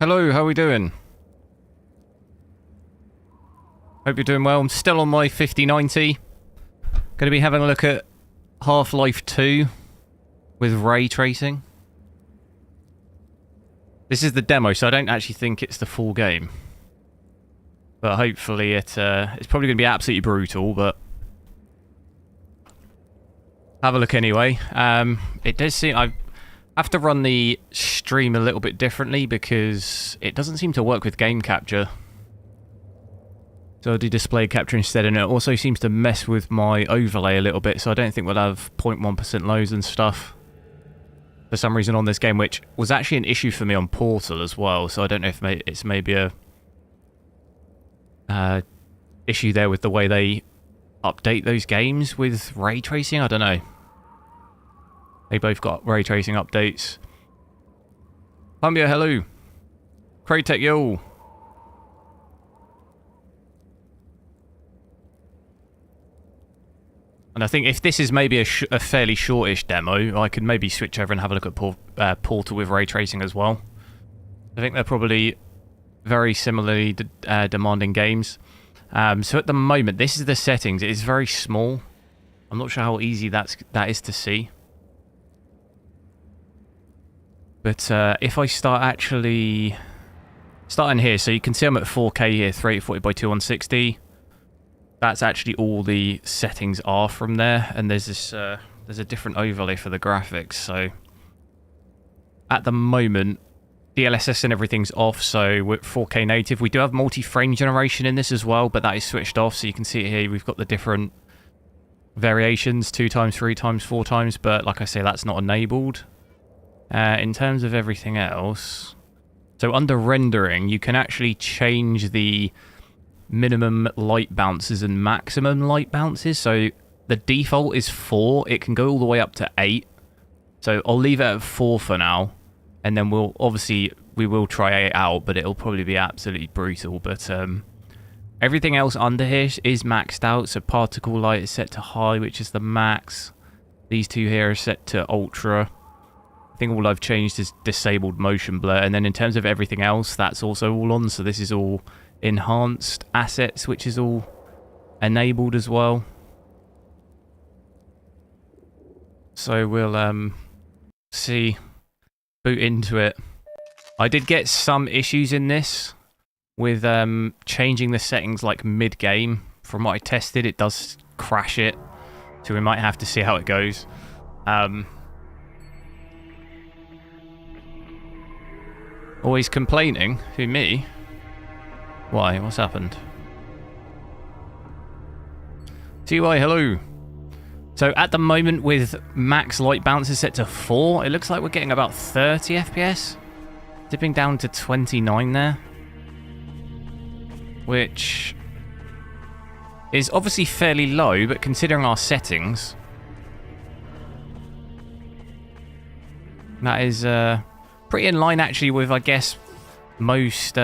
Hello, how are we doing? Hope you're doing well. I'm still on my 5090. Going to be having a look at Half-Life 2 with ray tracing. This is the demo, so I don't actually think it's the full game. But hopefully it's probably going to be absolutely brutal, but have a look anyway. It does seem I have to run the stream a little bit differently because it doesn't seem to work with game capture. So I'll do display capture instead, and it also seems to mess with my overlay a little bit, so I don't think we'll have 0.1% lows and stuff for some reason on this game, which was actually an issue for me on Portal as well, so I don't know if it's maybe a issue there with the way they update those games with ray tracing. I don't know. They both got ray tracing updates. Humbia, hello. Craytech, yo. And I think if this is maybe a fairly shortish demo, I could maybe switch over and have a look at Portal with ray tracing as well. I think they're probably very similarly demanding games. So at the moment, this is the settings. It is very small. I'm not sure how easy that is to see. But if I start actually starting here, so you can see I'm at 4K here, 340 by 2160. That's actually all the settings are from there, and there's this there's a different overlay for the graphics. So at the moment, DLSS and everything's off, so we're 4K native. We do have multi-frame generation in this as well, but that is switched off, so you can see it here. We've got the different variations, 2 times, 3 times, 4 times, but like I say, that's not enabled. In terms of everything else, so under rendering, you can actually change the minimum light bounces and maximum light bounces. So the default is 4. It can go all the way up to 8. So I'll leave it at 4 for now. And then we will try it out, but it'll probably be absolutely brutal. But everything else under here is maxed out. So particle light is set to high, which is the max. These two here are set to ultra. I think all I've changed is disabled motion blur. And then in terms of everything else, that's also all on. So this is all enhanced assets, which is all enabled as well. So we'll see. Boot into it. I did get some issues in this with changing the settings like mid-game. From what I tested, it does crash it, so we might have to see how it goes. Always complaining? Who, me? Why? What's happened? TY, hello. So at the moment with max light bounces set to 4, it looks like we're getting about 30 FPS. Dipping down to 29 there. Which is obviously fairly low, but considering our settings, that is pretty in line actually with, I guess, most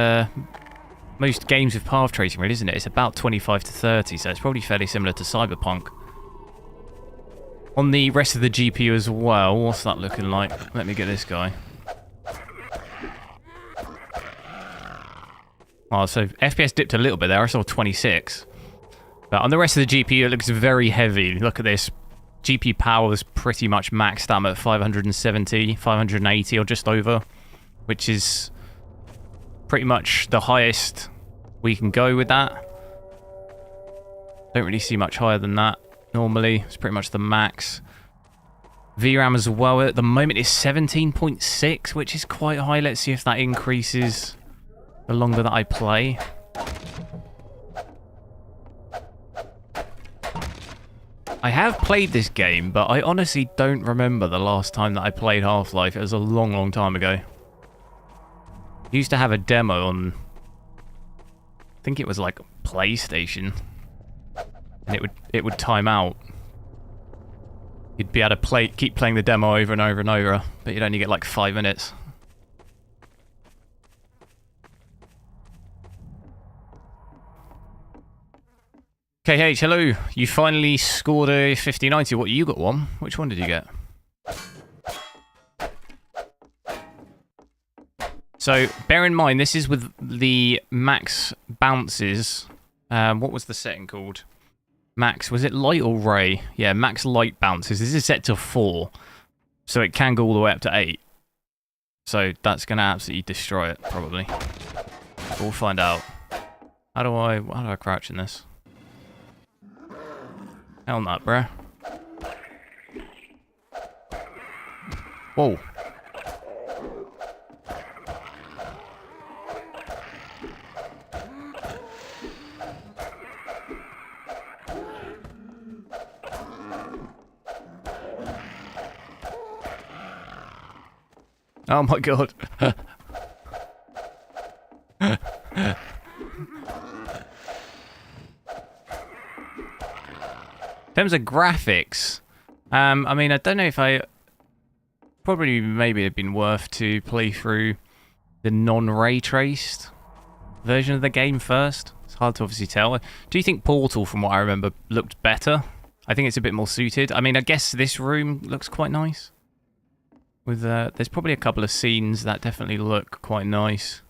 games with path tracing, really, isn't it? It's about 25 to 30, so it's probably fairly similar to Cyberpunk. On the rest of the GPU as well, what's that looking like? Let me get this guy. Oh, so FPS dipped a little bit there. I saw 26. But on the rest of the GPU, it looks very heavy. Look at this. GPU power is pretty much maxed out at 570, 580 or just over, which is pretty much the highest we can go with that. Don't really see much higher than that. Normally, it's pretty much the max. VRAM as well at the moment is 17.6, which is quite high. Let's see if that increases the longer that I play. I have played this game, but I honestly don't remember the last time that I played Half-Life. It was a long, long time ago. Used to have a demo on, I think it was like PlayStation, and it would time out. You'd be able to keep playing the demo over and over and over, but you'd only get like 5 minutes. KH, hello. You finally scored a 5090. What, you got one? Which one did you get? So bear in mind, this is with the max bounces. What was the setting called? Max, was it light or ray? Yeah, max light bounces. This is set to 4, so it can go all the way up to 8. So that's going to absolutely destroy it, probably. We'll find out. How do I crouch in this? Hell not, bruh. Whoa. Oh my god. In terms of graphics, I mean, I don't know if probably maybe it'd been worth to play through the non-ray traced version of the game first. It's hard to obviously tell. Do you think Portal, from what I remember, looked better? I think it's a bit more suited. I mean, I guess this room looks quite nice. With there's probably a couple of scenes that definitely look quite nice.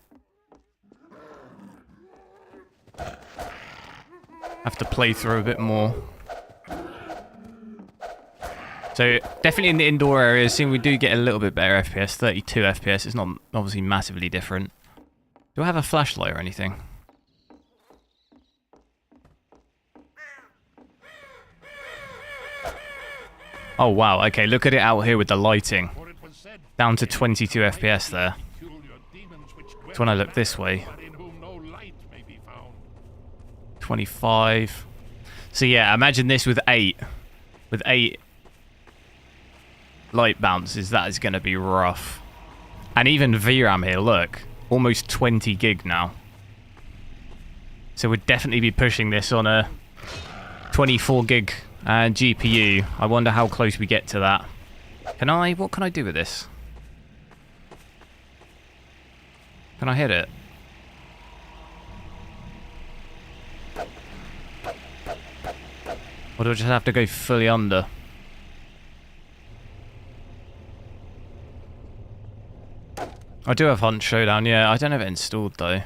Have to play through a bit more. So definitely in the indoor areas, seeing we do get a little bit better FPS, 32 FPS. It's not obviously massively different. Do I have a flashlight or anything? Oh wow, okay, look at it out here with the lighting. Down to 22 FPS there. So when I look this way, 25. So yeah, imagine this with 8. With 8 light bounces, that is going to be rough. And even VRAM here, look, almost 20 gig now. So we'd definitely be pushing this on a 24 gig GPU. I wonder how close we get to that. What can I do with this? Can I hit it? Or do I just have to go fully under? I do have Hunt Showdown, yeah. I don't have it installed though.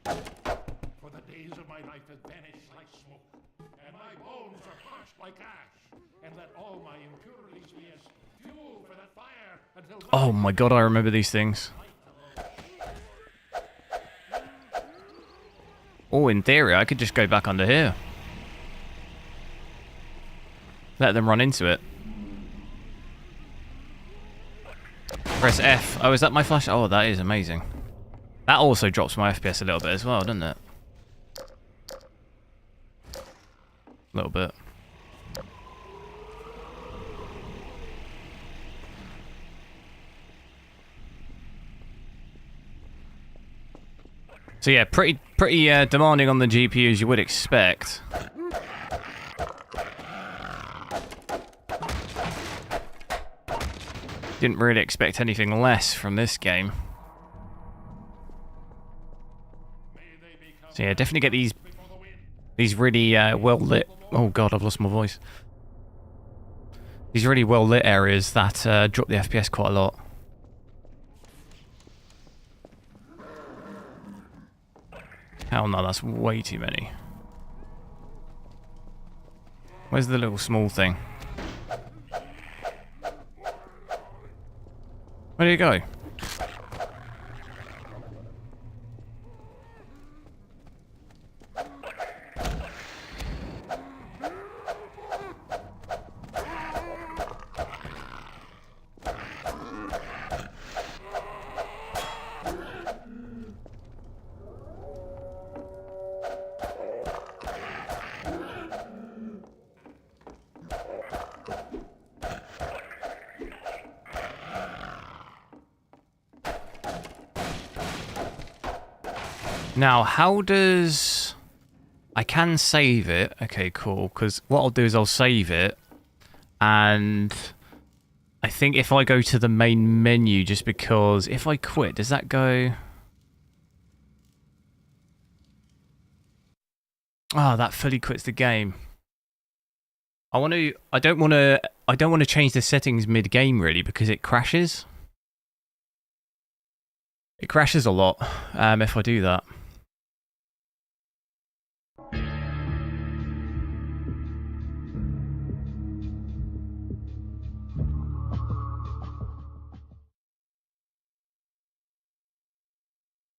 For the days of my life have vanished like smoke, and my bones are parched like ash, and let all my impurities be as fuel for that fire until... Oh my god, I remember these things. Oh, in theory, I could just go back under here. Let them run into it. Press F. Oh, is that my flash? Oh, that is amazing. That also drops my FPS a little bit as well, doesn't it? A little bit. So yeah, pretty demanding on the GPU as you would expect. Didn't really expect anything less from this game. So yeah, definitely get these really well lit. Oh god, I've lost my voice. These really well lit areas that drop the FPS quite a lot. Hell no, that's way too many. Where's the little small thing? Where did it go? Now, how does... I can save it. Okay, cool. Because what I'll do is I'll save it. And I think if I go to the main menu, just because... If I quit, does that go... Oh, that fully quits the game. I don't want to change the settings mid-game, really, because it crashes. It crashes a lot if I do that.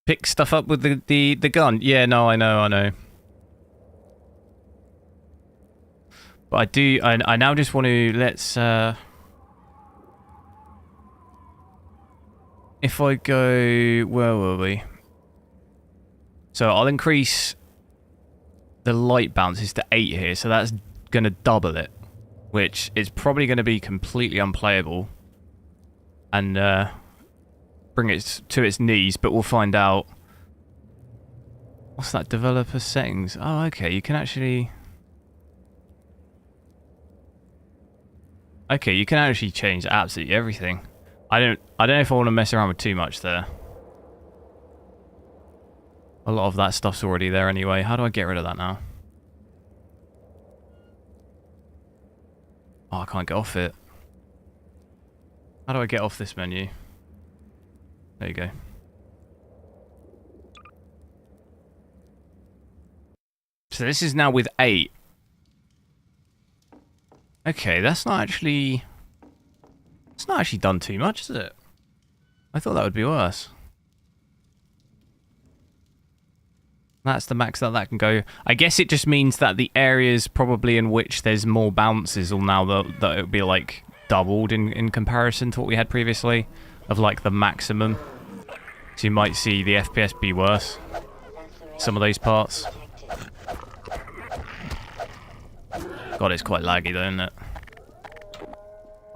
Pick stuff up with the gun. Yeah, no, I know. But I do. I now just want to let's. If I go, where were we? So I'll increase the light bounces to 8 here, so that's gonna double it, which is probably gonna be completely unplayable, and bring it to its knees. But we'll find out. What's that? Developer settings. Oh, okay. You can actually. Okay, you can actually change absolutely everything. I don't know if I want to mess around with too much there. A lot of that stuff's already there anyway. How do I get rid of that now? Oh, I can't get off it. How do I get off this menu? There you go. So this is now with 8. Okay, that's not actually... It's not actually done too much, is it? I thought that would be worse. That's the max that that can go. I guess it just means that the areas probably in which there's more bounces will now that it would be like doubled in comparison to what we had previously of like the maximum. So you might see the FPS be worse. Some of those parts. God, it's quite laggy though, isn't it?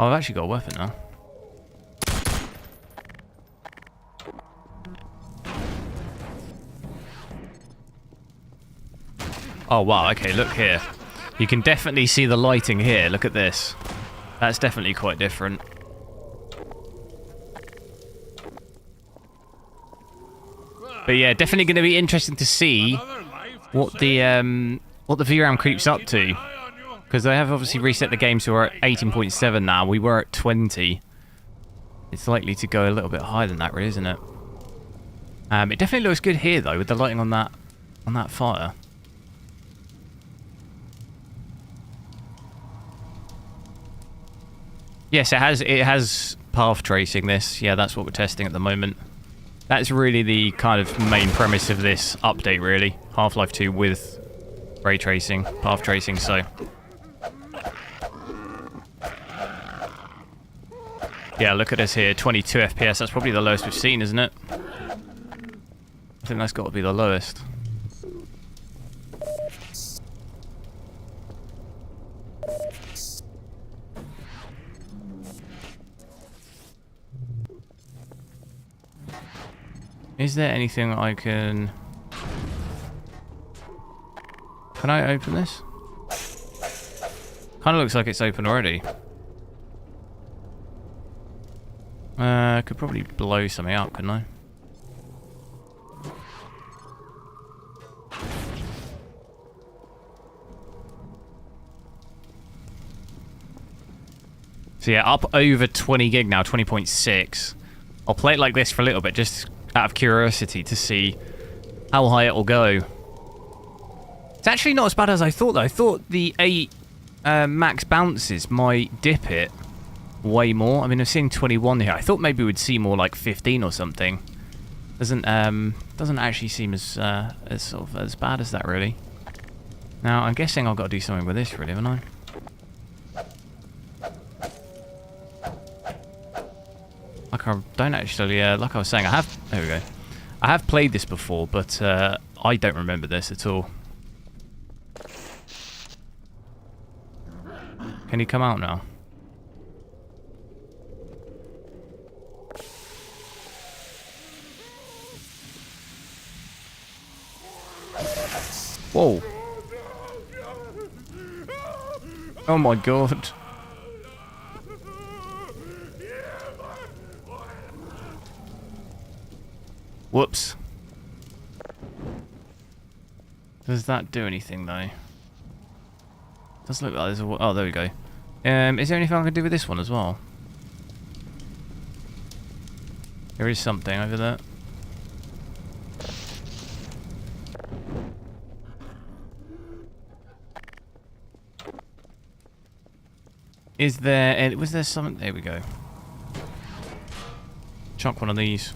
Oh, I've actually got a weapon now. Oh wow, okay, look here. You can definitely see the lighting here, look at this. That's definitely quite different. But yeah, definitely going to be interesting to see what the VRAM creeps up to. Because they have obviously reset the game, so we're at 18.7 now. We were at 20. It's likely to go a little bit higher than that, really, isn't it? It definitely looks good here, though, with the lighting on that fire. Yes, it has path tracing this. Yeah, that's what we're testing at the moment. That's really the kind of main premise of this update, really. Half-Life 2 with ray tracing, path tracing, so... Yeah, look at this here, 22 FPS. That's probably the lowest we've seen, isn't it? I think that's got to be the lowest. Is there anything I can... Can I open this? Kind of looks like it's open already. I could probably blow something up, couldn't I? So yeah, up over 20 gig now, 20.6. I'll play it like this for a little bit, just out of curiosity to see how high it will go. It's actually not as bad as I thought, though. I thought the 8 max bounces might dip it way more. I mean, I've seen 21 here. I thought maybe we'd see more like 15 or something. Doesn't actually seem as sort of as bad as that, really. Now, I'm guessing I've got to do something with this, really, haven't I? Like I don't actually, like I was saying, there we go. I have played this before, but I don't remember this at all. Can he come out now? Whoa. Oh my god. Whoops. Does that do anything though? Does look like there's a... Oh, there we go. Is there anything I can do with this one as well? There is something over there. Is there... Was there something... There we go. Chuck one of these.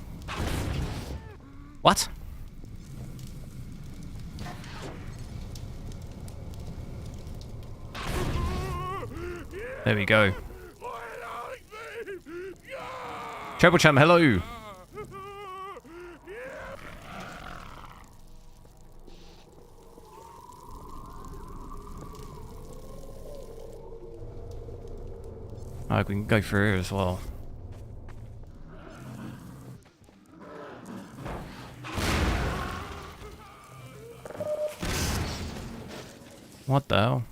What? There we go. Treble Champ, hello! Oh, we can go through here as well. What the hell?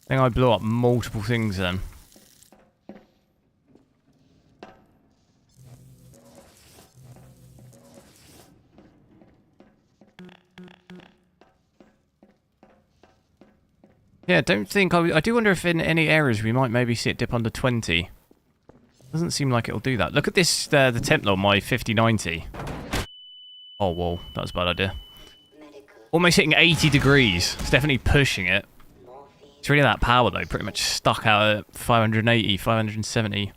I think I blew up multiple things then. Yeah, don't think... I do wonder if in any areas we might maybe see it dip under 20. Doesn't seem like it'll do that. Look at this, the Templar on my 5090. Oh, whoa. That was a bad idea. Almost hitting 80 degrees. It's definitely pushing it. It's really that power, though. Pretty much stuck out at 580, 570.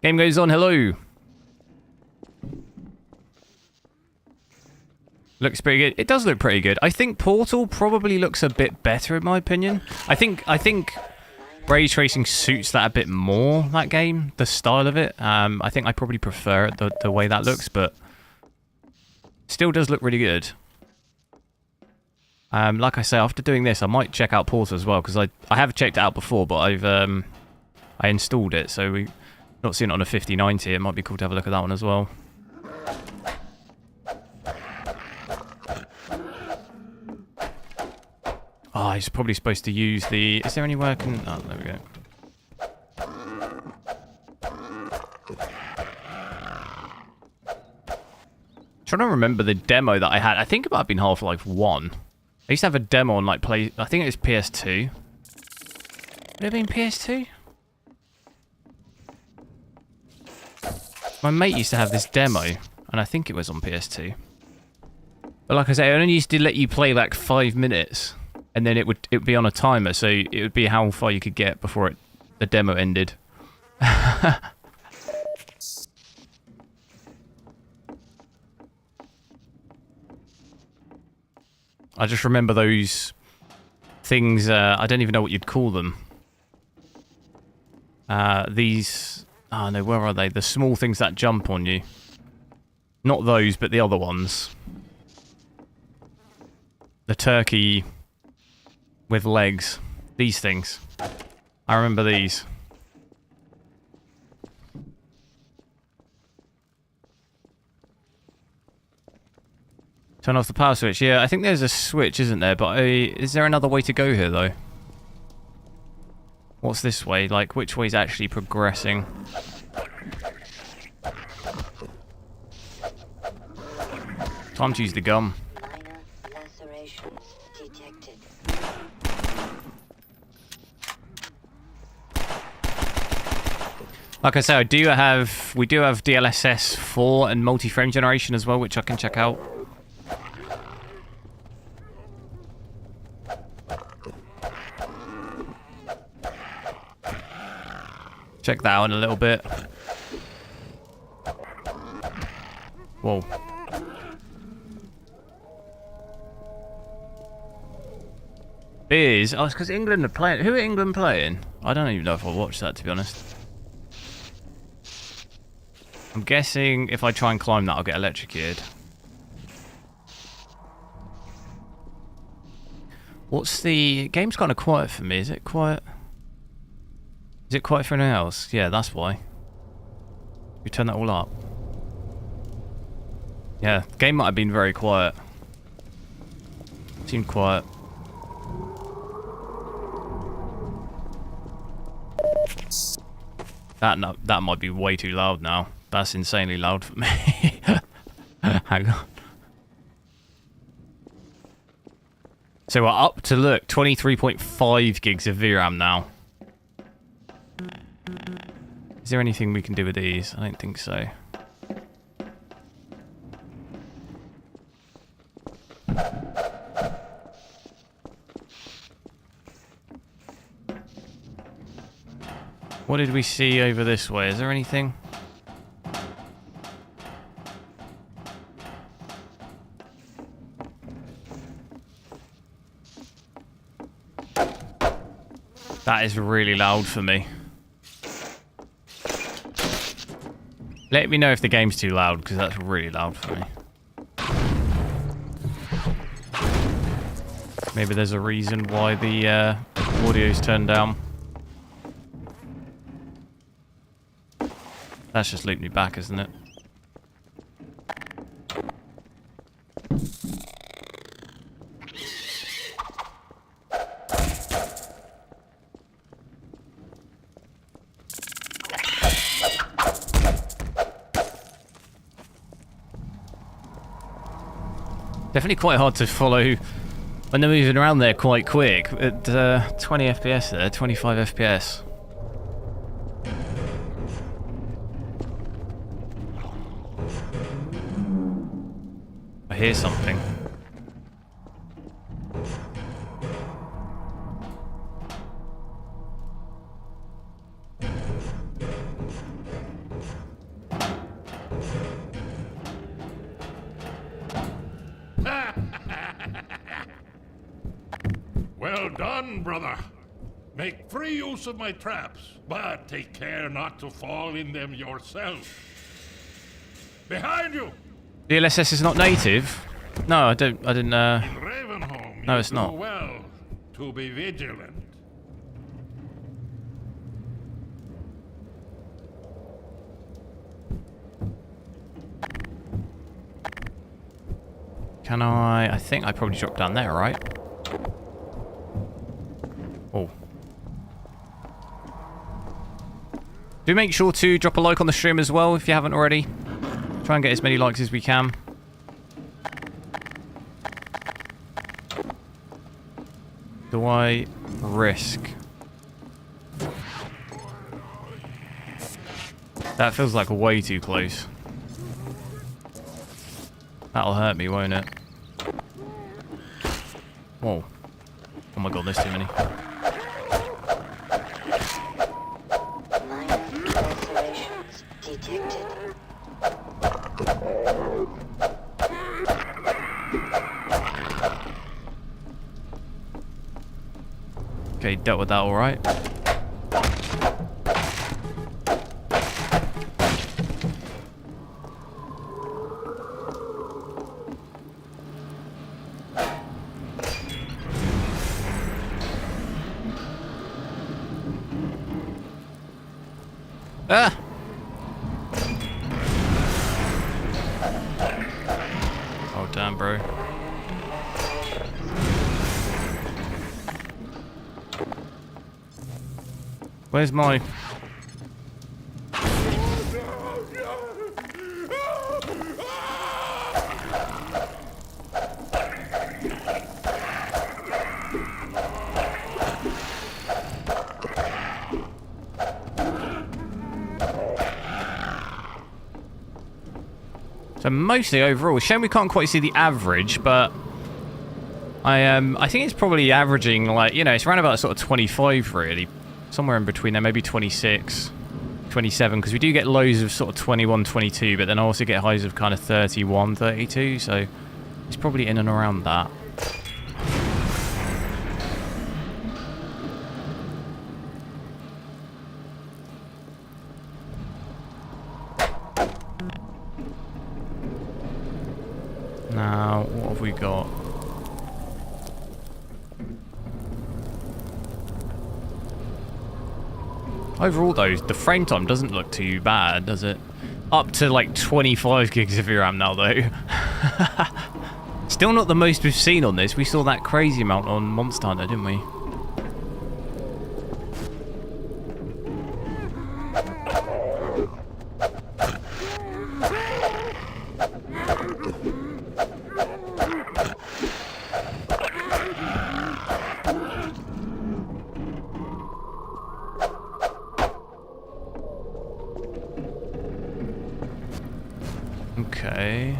Game goes on. Hello. Looks pretty good. It does look pretty good. I think Portal probably looks a bit better in my opinion. I think ray tracing suits that a bit more, that game, the style of it. I think I probably prefer it, the way that looks, but still does look really good. Like I say, after doing this, I might check out Portal as well, because I have checked it out before, but I installed it, so we've not seen it on a 5090. It might be cool to have a look at that one as well. Oh, he's probably supposed to use the... Is there any way I can... Oh, there we go. Trying to remember the demo that I had. I think it might have been Half-Life 1. I used to have a demo on, like, I think it was PS2. Would it have been PS2? My mate used to have this demo, and I think it was on PS2. But like I say, it only used to let you play, like, 5 minutes. And then it would be on a timer, so it would be how far you could get before the demo ended. I just remember those things, I don't even know what you'd call them. These... Oh no, where are they? The small things that jump on you. Not those, but the other ones. The turkey... with legs. These things. I remember these. Turn off the power switch. Yeah, I think there's a switch, isn't there? But is there another way to go here, though? What's this way? Like, which way's actually progressing? Time to use the gum. Like I say, we do have DLSS 4 and multi-frame generation as well, which I can check out. Check that out in a little bit. Whoa. Oh, it's because England are playing. Who are England playing? I don't even know if I'll watch that, to be honest. I'm guessing if I try and climb that, I'll get electrocuted. What's the... Game's kind of quiet for me. Is it quiet? Is it quiet for anyone else? Yeah, that's why. We turn that all up. Yeah, the game might have been very quiet. Seemed quiet. That might be way too loud now. That's insanely loud for me. Hang on. So we're up to, look, 23.5 gigs of VRAM now. Is there anything we can do with these? I don't think so. What did we see over this way? Is there anything? That is really loud for me. Let me know if the game's too loud, because that's really loud for me. Maybe there's a reason why the audio's turned down. That's just looped me back, isn't it? Definitely quite hard to follow when they're moving around there quite quick. At 20 FPS there, 25 FPS. I hear something. Well done, brother. Make free use of my traps, but take care not to fall in them yourself. Behind you! DLSS is not native? No, I didn't, In Ravenholm, no, you it's do not. well to be vigilant. Can I think I probably dropped down there, right? Oh. Do make sure to drop a like on the stream as well if you haven't already. Try and get as many likes as we can. Do I risk? That feels like way too close. That'll hurt me, won't it? Whoa. Oh my god, there's too many. Okay, dealt with that alright. Ah! Oh damn, bro. Where's my... So mostly overall, shame we can't quite see the average, but I think it's probably averaging like, you know, it's around about sort of 25 really. Somewhere in between there, maybe 26, 27, because we do get lows of sort of 21, 22, but then I also get highs of kind of 31, 32, so it's probably in and around that. Now, what have we got? Overall though, the frame time doesn't look too bad, does it? Up to like 25 gigs of VRAM now though. Still not the most we've seen on this. We saw that crazy amount on Monster Hunter, didn't we? Okay.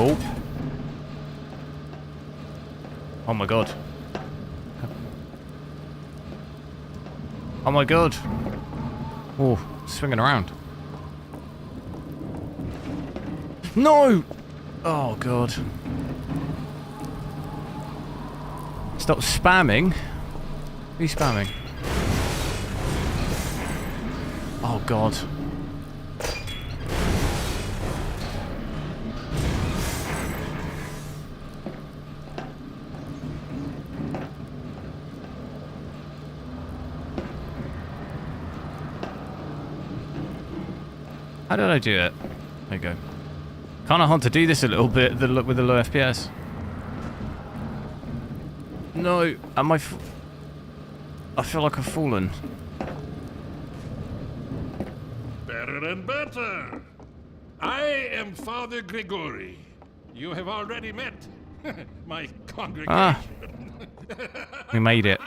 Oh. Oh my god. Oh my god. Oh, swinging around. No! Oh god. Stop spamming. Who's spamming? Oh god. How did I do it? There you go. Kind of hard to do this a little bit with the low FPS. No, am I feel like I've fallen. Better and better. I am Father Grigori. You have already met my congregation. Ah, we made it.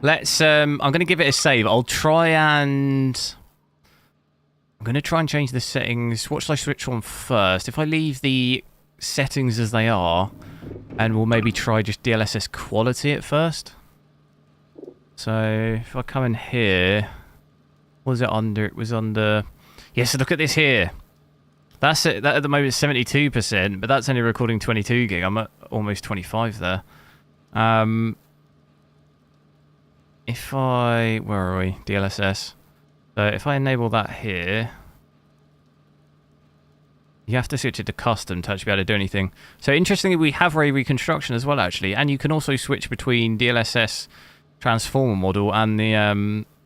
Let's. I'm going to give it a save. I'm going to try and change the settings. What should I switch on first? If I leave the settings as they are, and we'll maybe try just DLSS quality at first. So if I come in here, what was it under? It was under. Yes, so look at this here. That's it. That at the moment is 72%, but that's only recording 22 gig. I'm at almost 25 there. If I, where are we? DLSS. So if I enable that here, you have to switch it to custom to actually be able to do anything. So interestingly, we have ray reconstruction as well, actually, and you can also switch between DLSS transformer model and the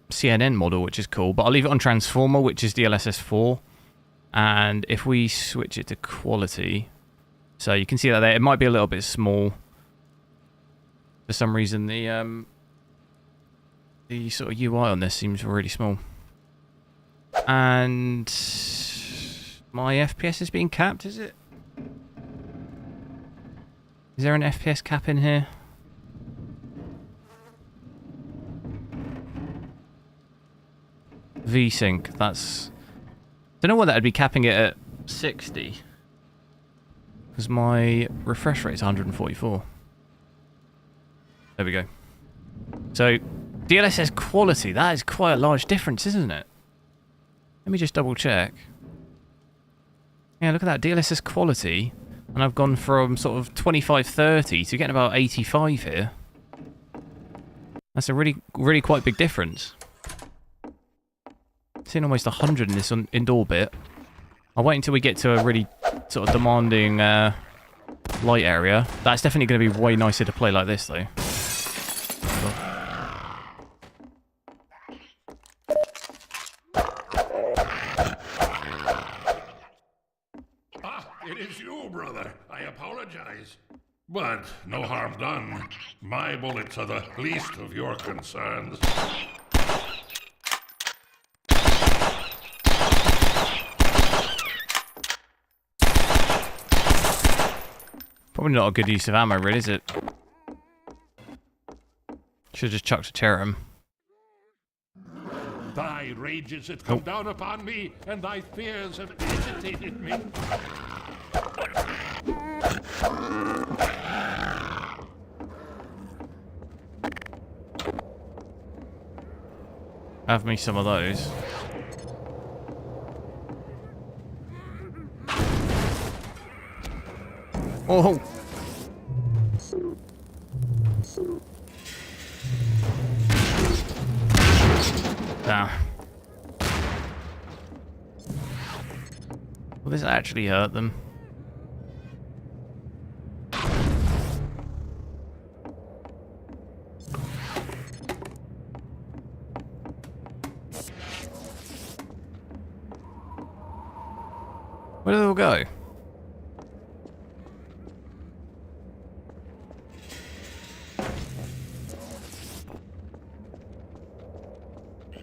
CNN model, which is cool. But I'll leave it on transformer, which is DLSS 4. And if we switch it to quality, so you can see that there, it might be a little bit small. For some reason, the sort of UI on this seems really small. And my FPS is being capped, is it? Is there an FPS cap in here? VSync, that's... Don't know why that'd be capping it at 60. Because my refresh rate is 144. There we go. So, DLSS quality, that is quite a large difference, isn't it? Let me just double check. Yeah, look at that, DLSS quality. And I've gone from sort of 25-30 to getting about 85 here. That's a really quite big difference. Seeing almost 100 in this indoor bit. I'll wait until we get to a really sort of demanding light area. That's definitely going to be way nicer to play like this, though. It is you, brother. I apologize. But no harm done. My bullets are the least of your concerns. Probably not a good use of ammo, really, is it? Should have just chucked a cherub. Thy rages have come down upon me, and thy fears have agitated me. Have me some of those. Oh! Damn. Will this actually hurt them? Where do they all go?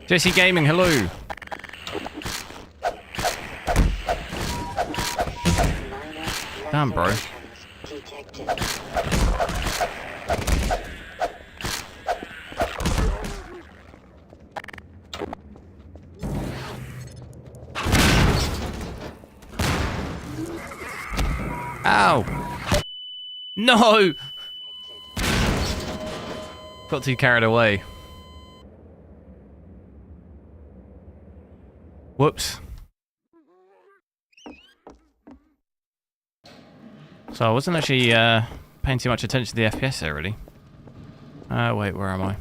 Jesse Gaming, hello. Damn, bro. Ow! No! Got too carried away. Whoops. So I wasn't actually paying too much attention to the FPS there, really. Wait, where am I?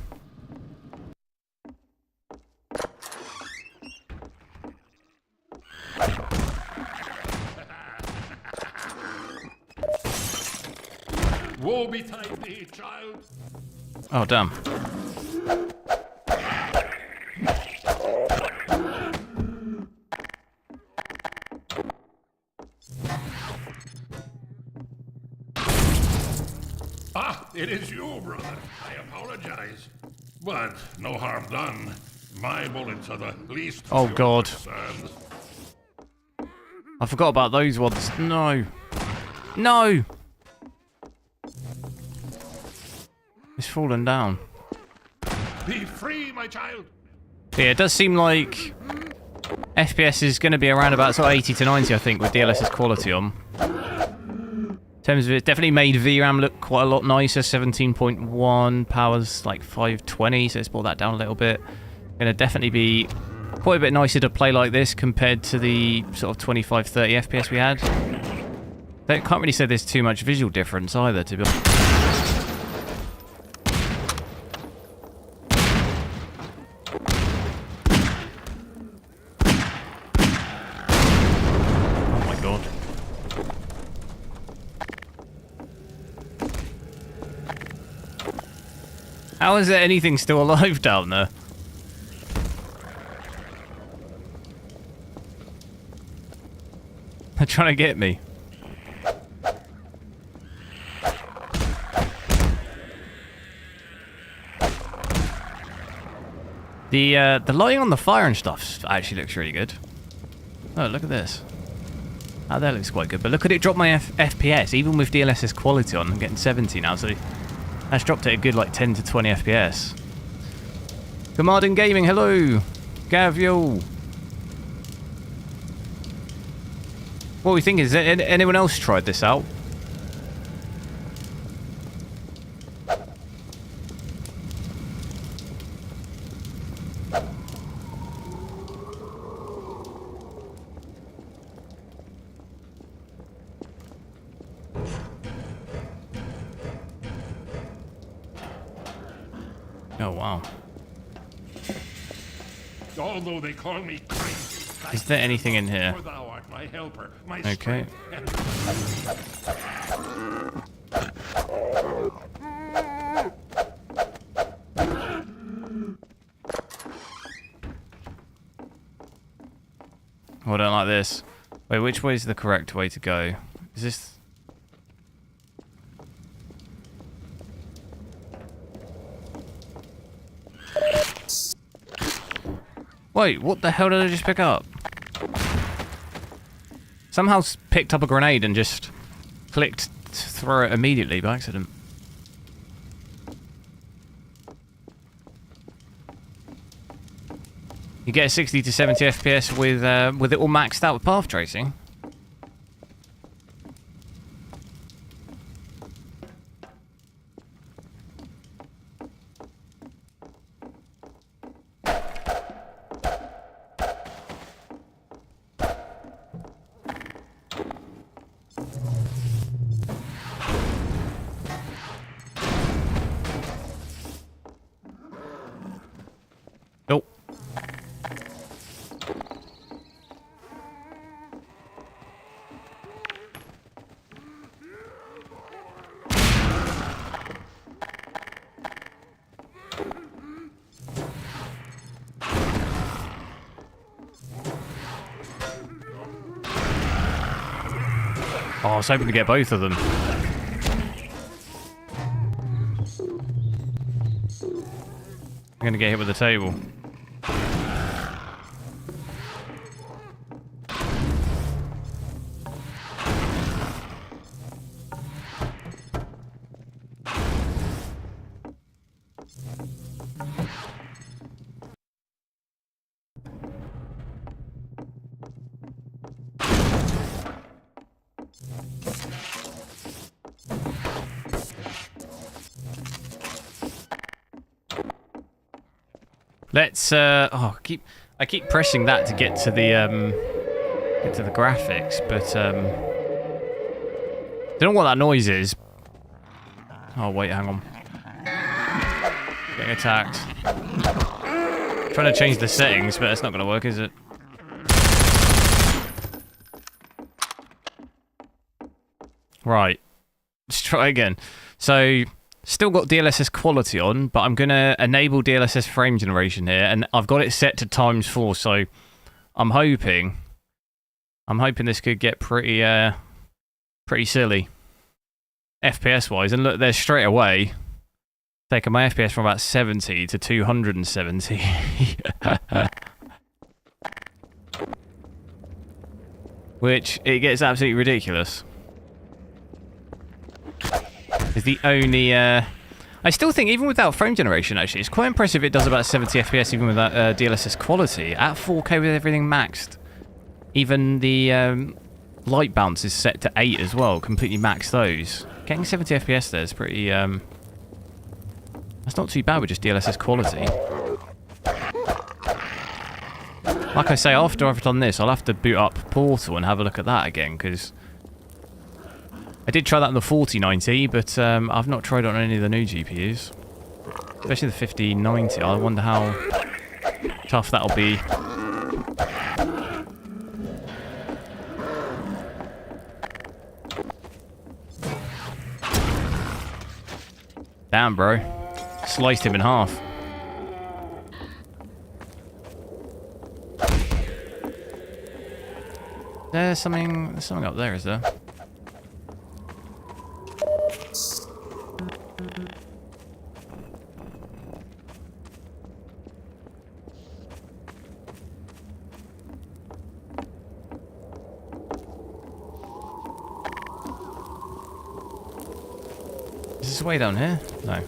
Woe betide thee, child. Oh, damn. Ah, it is you, brother. I apologize. But no harm done. My bullets are the least Oh, of your God. concerns. I forgot about those ones. No. No! It's fallen down. Be free, my child. Yeah, it does seem like FPS is going to be around about sort of 80 to 90, I think, with DLSS quality on. In terms of it, definitely made VRAM look quite a lot nicer. 17.1, power's like 520, so it's brought that down a little bit. Going to definitely be quite a bit nicer to play like this compared to the sort of 25, 30 FPS we had. They can't really say there's too much visual difference either, to be honest. How is there anything still alive down there? They're trying to get me. The lighting on the fire and stuff actually looks really good. Oh, look at this. Oh, that looks quite good. But look at it drop my FPS, even with DLSS quality on. I'm getting 70 now, so that's dropped it a good like 10 to 20 FPS. Command Gaming, hello! Gaviol! What we think is, anyone else tried this out? Oh, wow. Although they call me crazy, is there anything in here? for thou art my helper, my okay. Oh, I don't like this. Wait, which way is the correct way to go? Is this... Wait, what the hell did I just pick up? Somehow picked up a grenade and just clicked to throw it immediately by accident. You get a 60 to 70 FPS with it all maxed out with path tracing. Nope. Oh, I was hoping to get both of them. I'm gonna get hit with the table. Let's oh, I keep pressing that to get to the graphics, but don't know what that noise is. Oh wait, hang on. Getting attacked. Trying to change the settings, but it's not going to work, is it? Right. Let's try again. So, still got DLSS quality on, but I'm going to enable DLSS frame generation here, and I've got it set to ×4, so I'm hoping this could get pretty silly FPS wise. And look, there's straight away taking my FPS from about 70 to 270. Which it gets absolutely ridiculous. Is the only I still think even without frame generation, actually it's quite impressive it does about 70 FPS even without DLSS quality at 4K with everything maxed. Even the light bounce is set to 8 as well, completely maxed those. Getting 70 FPS there is pretty that's not too bad with just DLSS quality. Like I say, after I've done this, I'll have to boot up Portal and have a look at that again, because I did try that on the 4090, but I've not tried it on any of the new GPUs. Especially the 5090. I wonder how tough that'll be. Damn, bro. Sliced him in half. There's something up there, is there? Is this way down here? No.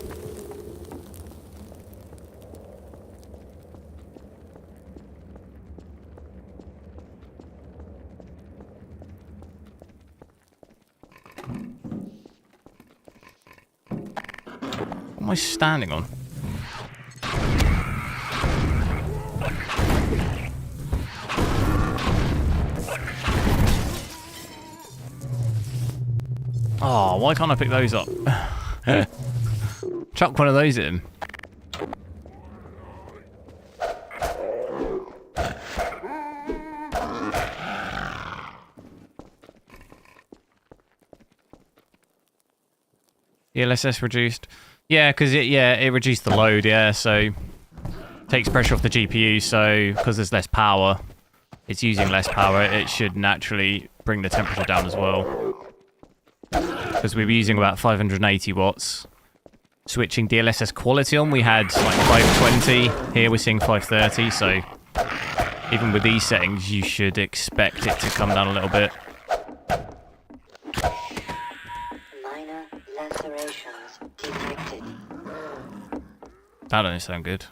What am I standing on? Oh, why can't I pick those up? Chuck one of those at him. DLSS reduced. Yeah, because it reduced the load, yeah, so takes pressure off the GPU, so because there's less power, it's using less power, it should naturally bring the temperature down as well. Because we were using about 580 watts. Switching DLSS quality on, we had like 520. Here we're seeing 530, so even with these settings, you should expect it to come down a little bit. Minor lacerations detected. That doesn't sound good.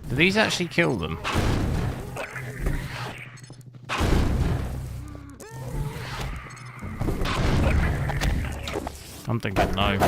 Do these actually kill them? I'm thinking no.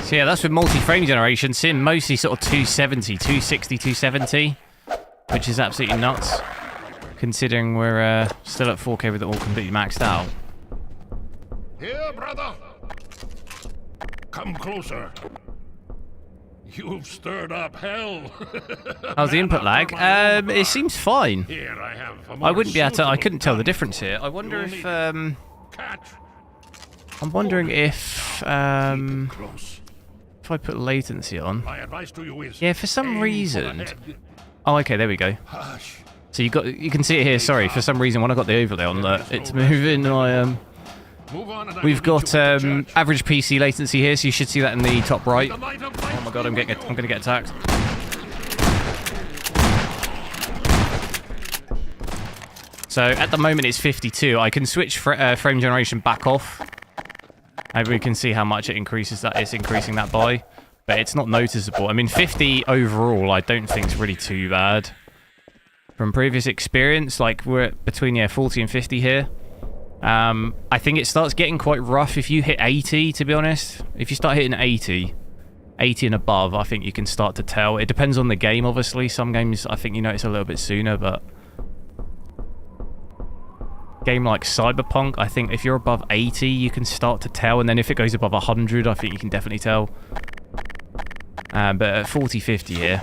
So yeah, that's with multi-frame generation. Seeing mostly sort of 270, 260, 270, which is absolutely nuts, considering we're still at 4K with it all completely maxed out. Here, brother. Come closer. You've stirred up hell. How's the input lag? It seems fine. Here I have. I wouldn't be able to. I couldn't tell the difference here. I wonder if I'm wondering if if I put latency on. My advice to you is, Yeah, for some aim reason. for the head. Oh, okay, there we go. Move on and We've got average PC latency here, so you should see that in the top right. Oh my god, I'm going to get attacked. So at the moment it's 52. I can switch frame generation back off. Maybe we can see how much it increases that. It's increasing that by, but it's not noticeable. I mean, 50 overall, I don't think is really too bad. From previous experience, like we're between 40 and 50 here. I think it starts getting quite rough if you hit 80, to be honest. If you start hitting 80 and above, I think you can start to tell. It depends on the game, obviously. Some games, I think you notice a little bit sooner, but... game like Cyberpunk, I think if you're above 80, you can start to tell, and then if it goes above 100, I think you can definitely tell. But at 40, 50 here,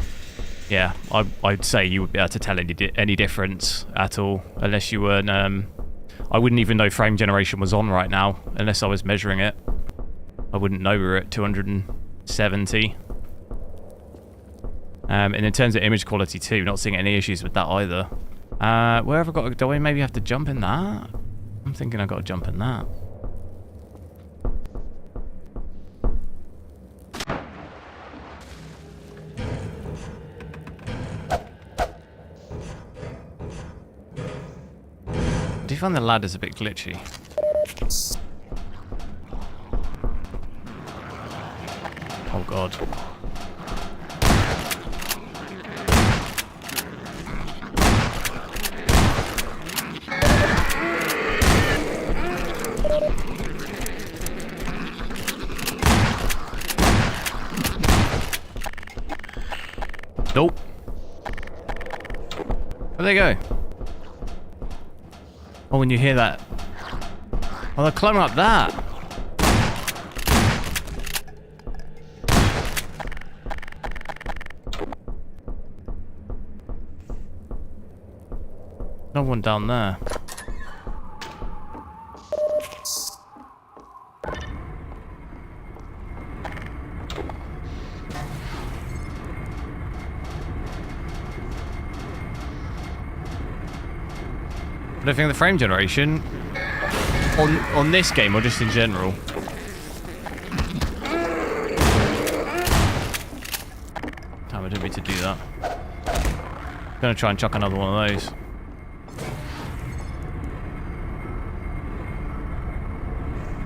yeah, I'd say you would be able to tell any difference at all, unless you weren't... I wouldn't even know frame generation was on right now, unless I was measuring it. I wouldn't know we were at 270. And in terms of image quality too, not seeing any issues with that either. Where have I got to... do I maybe have to jump in that? I'm thinking I've got to jump in that. Do you find the ladder's a bit glitchy? Oh god. Nope. Where'd they go? Oh, when you hear that. Oh, they're climbing up that. No one down there. But I think the frame generation on this game or just in general. Damn, I didn't mean to do that. I'm gonna try and chuck another one of those.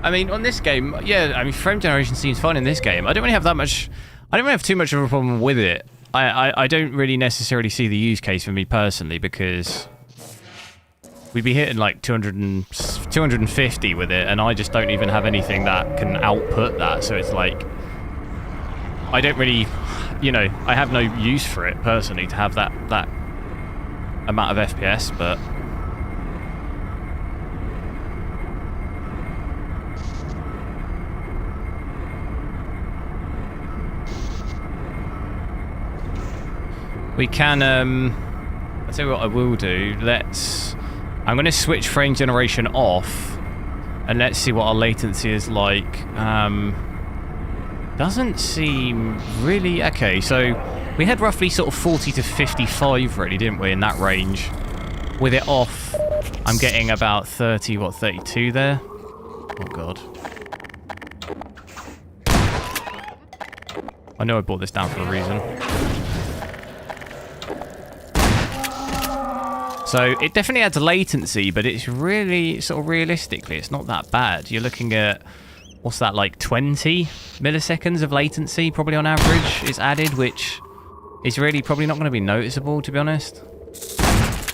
I mean, on this game, yeah, I mean, frame generation seems fine in this game. I don't really have that much... I don't really have too much of a problem with it. I don't really necessarily see the use case for me personally, because... we'd be hitting like 250 with it, and I just don't even have anything that can output that, so it's like... I don't really... you know, I have no use for it, personally, to have that amount of FPS, but... we can, I'll tell you what I will do. I'm going to switch frame generation off, and let's see what our latency is like. Doesn't seem really... okay, so we had roughly sort of 40 to 55 really, didn't we, in that range? With it off, I'm getting about 32 there? Oh god. I know I brought this down for a reason. So it definitely adds latency, but it's really, sort of realistically, it's not that bad. You're looking at, what's that, like 20 milliseconds of latency probably on average is added, which is really probably not going to be noticeable, to be honest.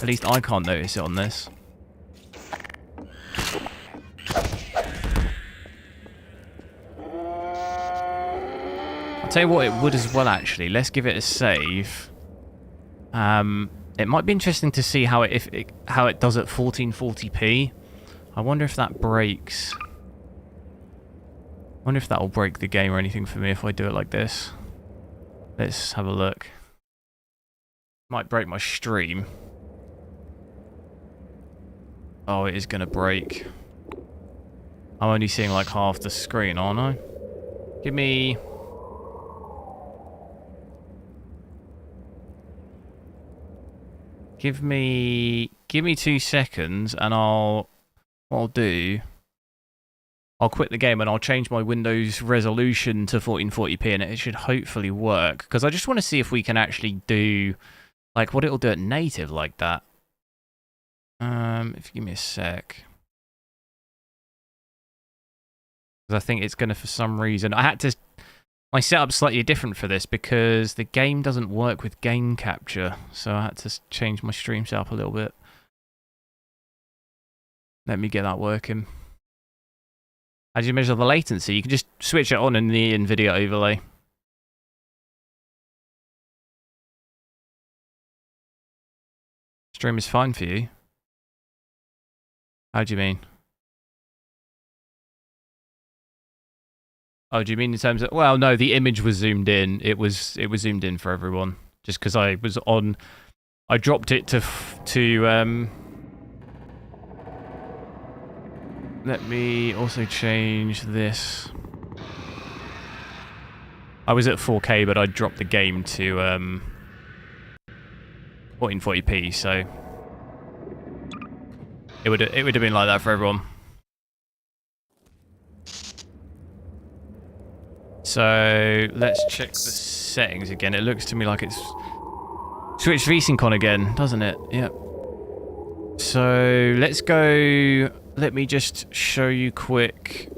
At least I can't notice it on this. I'll tell you what it would as well, actually. Let's give it a save. It might be interesting to see how it does at 1440p. I wonder if that breaks. I wonder if that will break the game or anything for me if I do it like this. Let's have a look. Might break my stream. Oh, it is going to break. I'm only seeing like half the screen, aren't I? Give me... Give me 2 seconds, and what I'll do I'll quit the game and I'll change my Windows resolution to 1440p and it should hopefully work. Because I just want to see if we can actually do, like, what it'll do at native like that. If you give me a sec. Because I think it's going to, for some reason, my setup's slightly different for this because the game doesn't work with game capture. So I had to change my stream setup a little bit. Let me get that working. How do you measure the latency? You can just switch it on in the Nvidia overlay. Stream is fine for you. How do you mean? Oh, do you mean in terms of... Well, no, the image was zoomed in. It was zoomed in for everyone. Just because I was on... I dropped it to let me also change this. I was at 4K, but I dropped the game to 1440p, so it would have been like that for everyone. So let's check the settings again. It looks to me like it's switched VSync on again, doesn't it? Yep. So let's go. Let me just show you quick.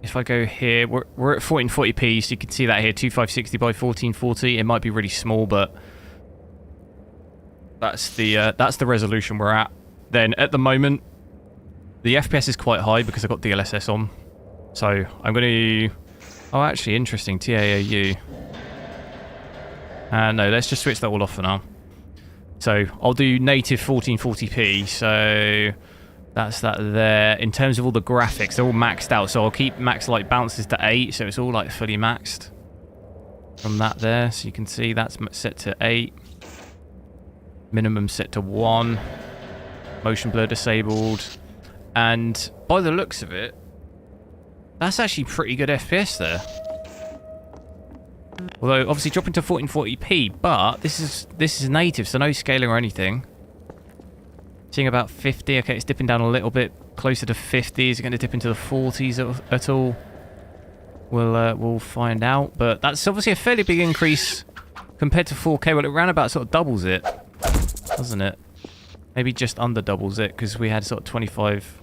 If I go here, we're at 1440p, so you can see that here, 2560 by 1440. It might be really small, but that's the resolution we're at. Then at the moment, the FPS is quite high because I've got DLSS on. So I'm going to... Oh, actually, interesting. TAAU. No, let's just switch that all off for now. So I'll do native 1440p. So that's that there. In terms of all the graphics, they're all maxed out. So I'll keep max light bounces to 8. So it's all like fully maxed from that there. So you can see that's set to 8. Minimum set to 1. Motion blur disabled. And by the looks of it, that's actually pretty good FPS there. Although obviously dropping to 1440p, but this is native, so no scaling or anything. Seeing about 50. Okay, it's dipping down a little bit closer to 50. Is it going to dip into the 40s at all? We'll find out. But that's obviously a fairly big increase compared to 4K. Well, it ran about sort of doubles it, doesn't it? Maybe just under doubles it because we had sort of 25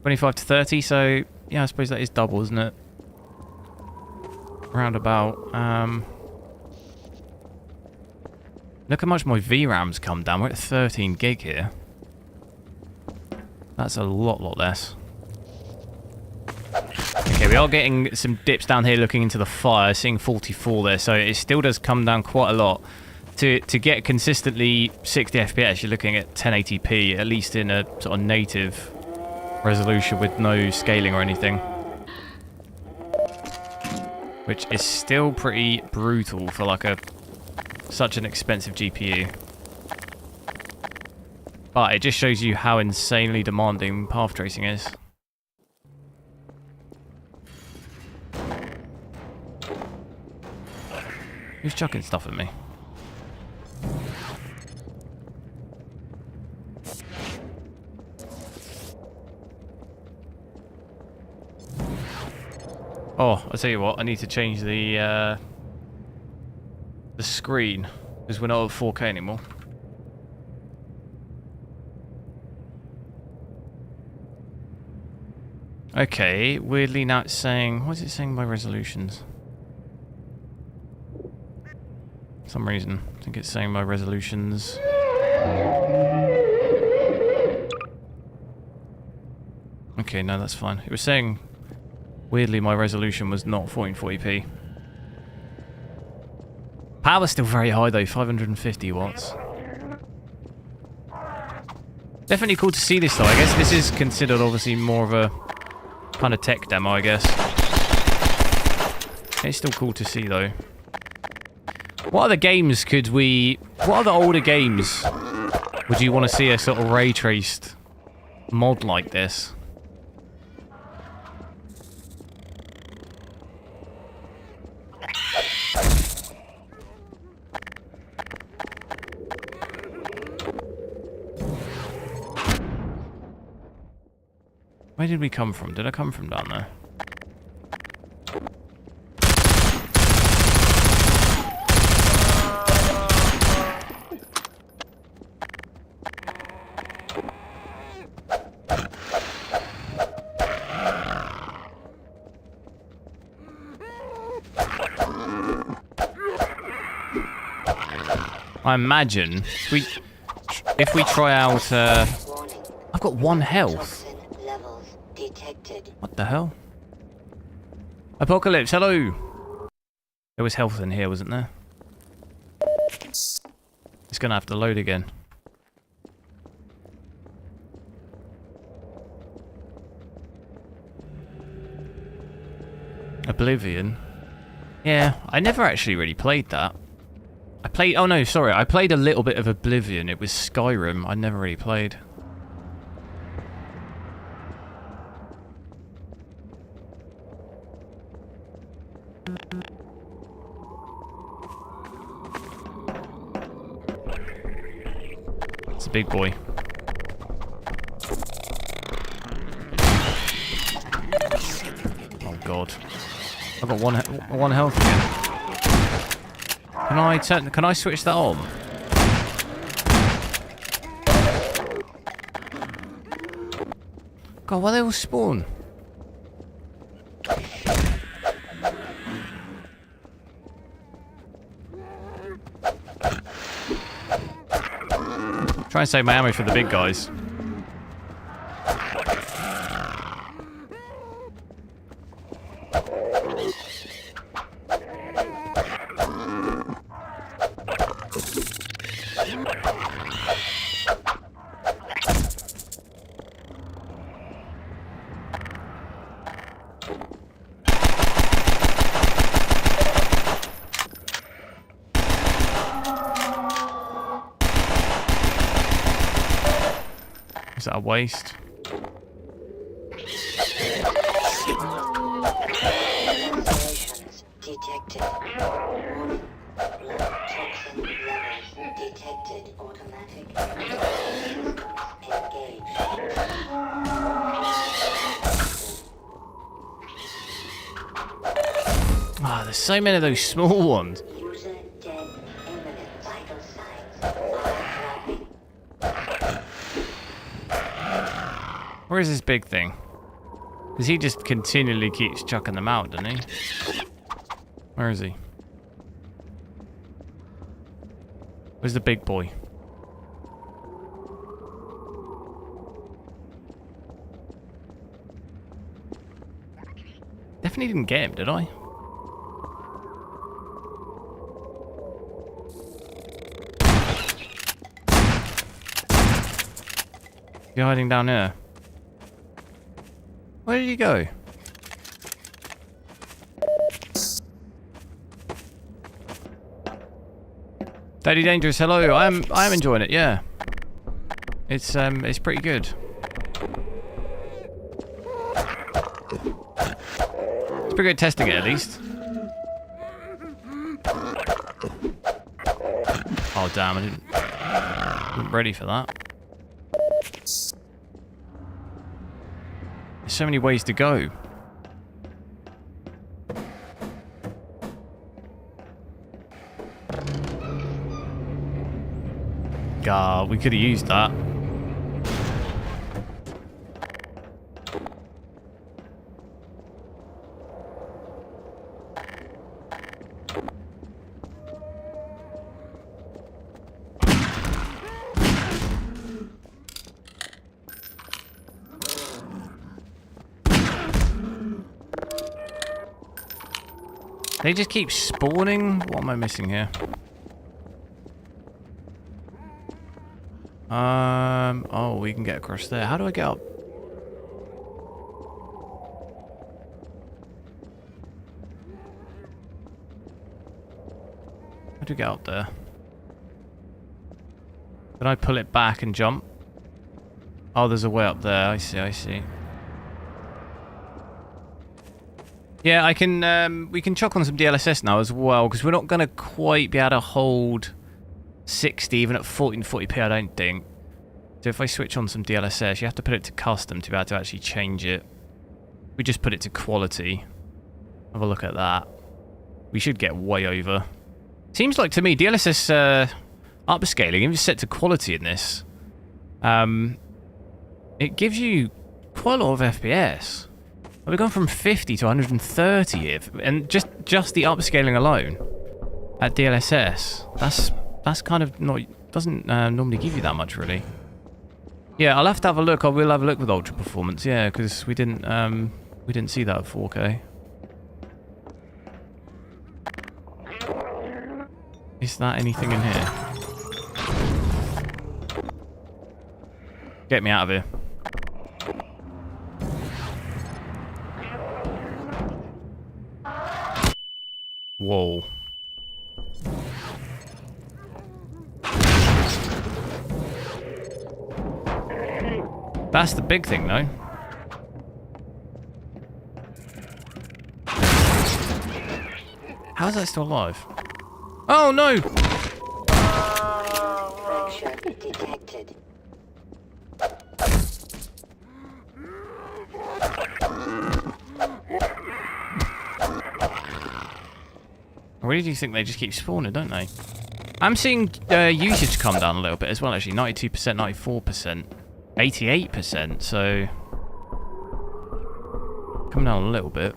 to 30. So yeah, I suppose that is double, isn't it? Roundabout. Look how much my VRAM's come down. We're at 13 gig here. That's a lot less. Okay, we are getting some dips down here looking into the fire, seeing 44 there, so it still does come down quite a lot. To get consistently 60 FPS, you're looking at 1080p, at least in a sort of native resolution with no scaling or anything. Which is still pretty brutal for like such an expensive GPU. But it just shows you how insanely demanding path tracing is. Who's chucking stuff at me? Oh, I'll tell you what, I need to change the screen, because we're not at 4K anymore. Okay, weirdly now it's saying... What is it saying by resolutions? For some reason. I think it's saying by resolutions. Okay, no, that's fine. It was saying... Weirdly, my resolution was not 1440p. Power's still very high though, 550 watts. Definitely cool to see this though. I guess this is considered obviously more of a kind of tech demo, I guess. It's still cool to see though. What other games could we... What other older games would you want to see a sort of ray traced mod like this? Where did we come from? Did I come from down there? I imagine if we try out, I've got 1 health. What the hell? Apocalypse, hello. There was health in here, wasn't there? It's gonna have to load again. Oblivion. Yeah, I never actually really played that. I played... Oh no, sorry. I played a little bit of Oblivion. It was Skyrim. I never really played. It's a big boy. Oh god. I've got one health again. Can I switch that on? God, why they all spawn? Try and save my ammo for the big guys. Is that a waste? Detected. Warning. Blood toxin levels detected. Automatic systems engaged. Ah, there's so many of those small ones. User dead. Imminent vital signs. Fire dropping. Where is this big thing? Because he just continually keeps chucking them out, doesn't he? Where is he? Where's the big boy? Definitely didn't get him, did I? You're hiding down here. Where did he go? Daddy Dangerous, hello. I am enjoying it, yeah. It's pretty good. It's pretty good testing it at least. Oh damn, I wasn't ready for that. There's so many ways to go. God, we could have used that. They just keep spawning? What am I missing here? Oh, we can get across there. How do I get up? How do I get up there? Can I pull it back and jump? Oh, there's a way up there. I see, I see. Yeah, I can, we can chuck on some DLSS now as well, because we're not going to quite be able to hold 60 even at 1440p, I don't think. So if I switch on some DLSS, you have to put it to custom to be able to actually change it. We just put it to quality. Have a look at that. We should get way over. Seems like to me, DLSS upscaling, if it's set to quality in this, it gives you quite a lot of FPS. We've gone from 50 to 130 here, and just the upscaling alone at DLSS, that's kind of not, doesn't normally give you that much really. Yeah, I'll have to have a look. I will have a look with Ultra Performance, yeah, because we didn't see that at 4K. Is that anything in here? Get me out of here. Whoa. That's the big thing, though. How is that still alive? Oh, no! Fracture detected. Where do you think they just keep spawning, don't they? I'm seeing usage come down a little bit as well, actually. 92%, 94%, 88%, so... coming down a little bit.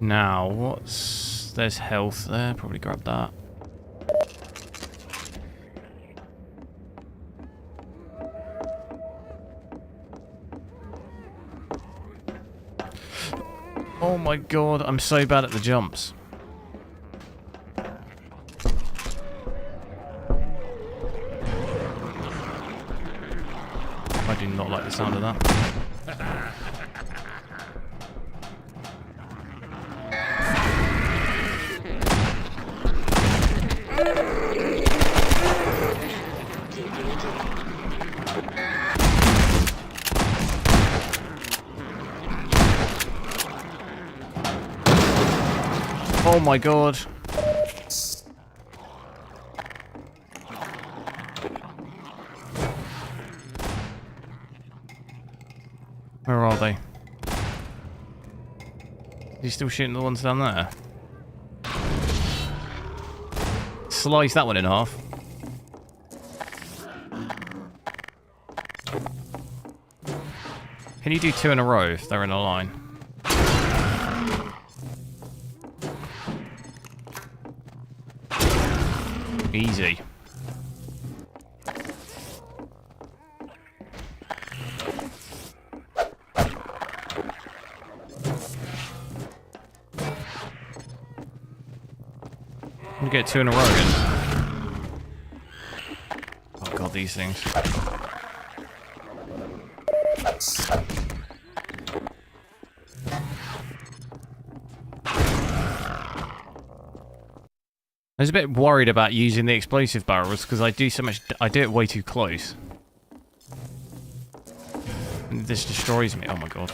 Now, what's... there's health there, probably grab that. Oh my god, I'm so bad at the jumps. I do not like the sound of that. Oh my god. Where are they? Is he still shooting the ones down there? Slice that one in half. Can you do two in a row if they're in a line? Easy. I'm gonna get two in a row again. Oh god, these things. I was a bit worried about using the explosive barrels because I do it way too close. And this destroys me. Oh my god.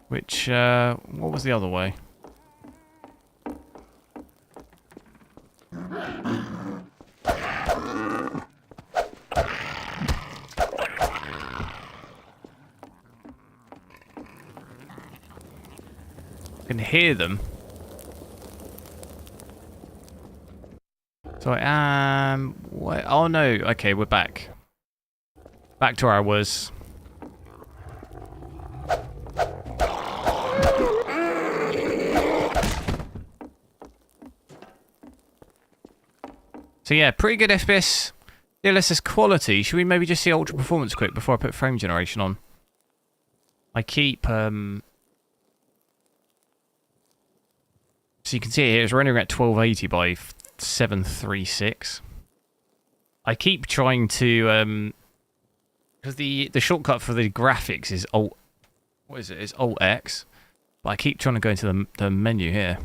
Which, what was the other way? I can hear them. So I am... what? Oh no, okay, we're back. Back to where I was. So yeah, pretty good FPS. DLSS quality. Should we maybe just see ultra performance quick before I put frame generation on? I keep... So you can see it here, it's rendering at 1280 by 736. I keep trying to, because the shortcut for the graphics is Alt, what is it? It's Alt X. But I keep trying to go into the menu here.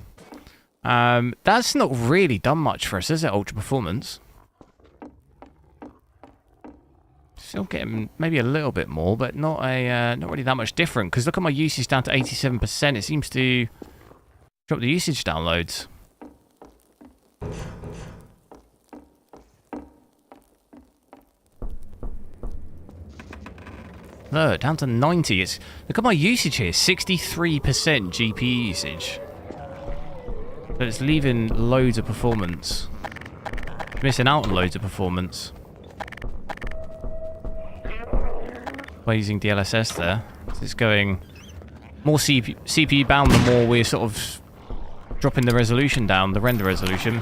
That's not really done much for us, is it, Ultra Performance? Still getting maybe a little bit more, but not really that much different. Because look at my usage down to 87%. It seems to drop the usage downloads. Look, down to 90. Look at my usage here, 63% GPU usage. But it's leaving loads of performance. Missing out on loads of performance. By using DLSS there. So it's going more CPU bound the more we're sort of dropping the resolution down, the render resolution.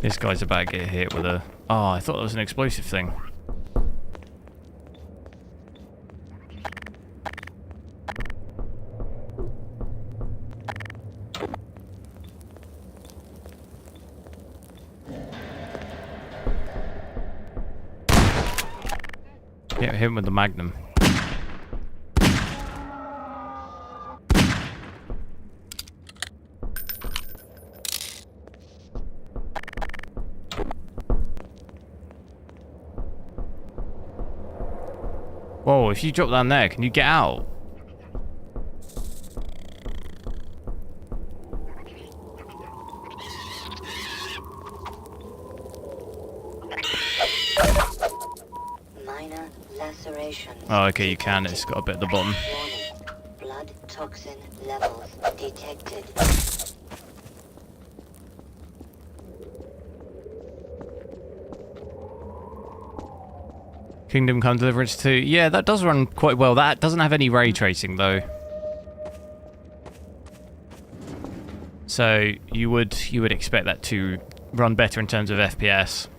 This guy's about to get hit with a... Oh, I thought that was an explosive thing. Hit him with the Magnum. Whoa, if you drop down there, can you get out? Minor lacerations. Oh, okay, you can. It's got a bit at the bottom. Warning. Blood toxin levels detected. Kingdom Come Deliverance 2. Yeah, that does run quite well. That doesn't have any ray tracing, though. So you would expect that to run better in terms of FPS.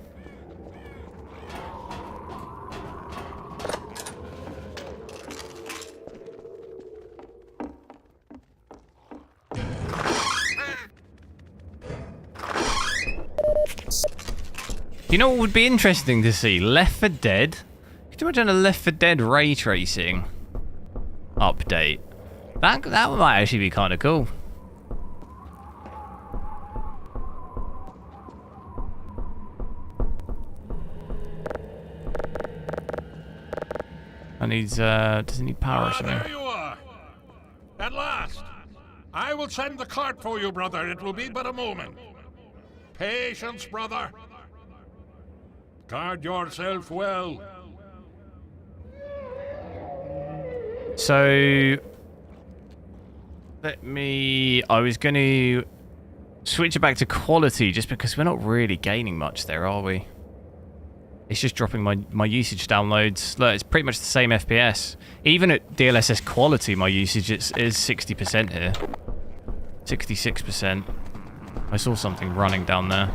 You know what would be interesting to see? Left 4 Dead. Could you imagine a Left 4 Dead ray tracing update? That might actually be kind of cool. And he's does he need power or something? There you are. At last. I will send the cart for you, brother. It will be but a moment. Patience, brother. Guard yourself well. So I was going to switch it back to quality just because we're not really gaining much there, are we? It's just dropping my usage downloads. Look, it's pretty much the same FPS. Even at DLSS quality, my usage is 60% here. 66%. I saw something running down there.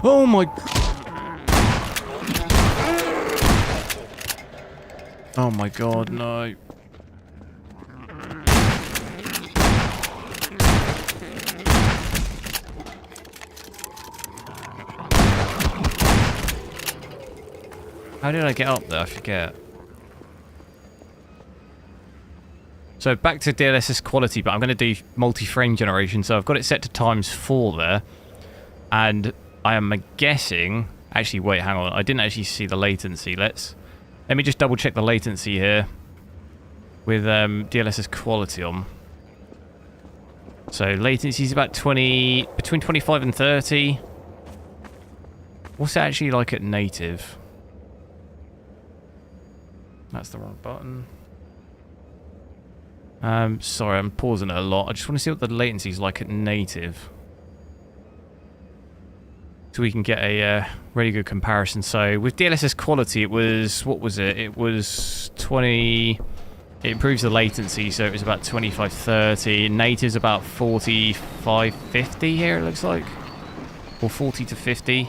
Oh my... Oh my god, no. How did I get up there? I forget. So back to DLSS quality, but I'm going to do multi-frame generation. So I've got it set to ×4 there. And I am guessing... Actually, wait, hang on. I didn't actually see the latency. Let me just double check the latency here with DLSS quality on. So latency is about between 25 and 30. What's it actually like at native? That's the wrong button. Sorry, I'm pausing it a lot. I just want to see what the latency is like at native, so we can get a really good comparison. So with DLSS quality, it was, what was it? It was 20... It improves the latency, so it was about 25-30. Native's about 45-50 here, it looks like. Or 40 to 50.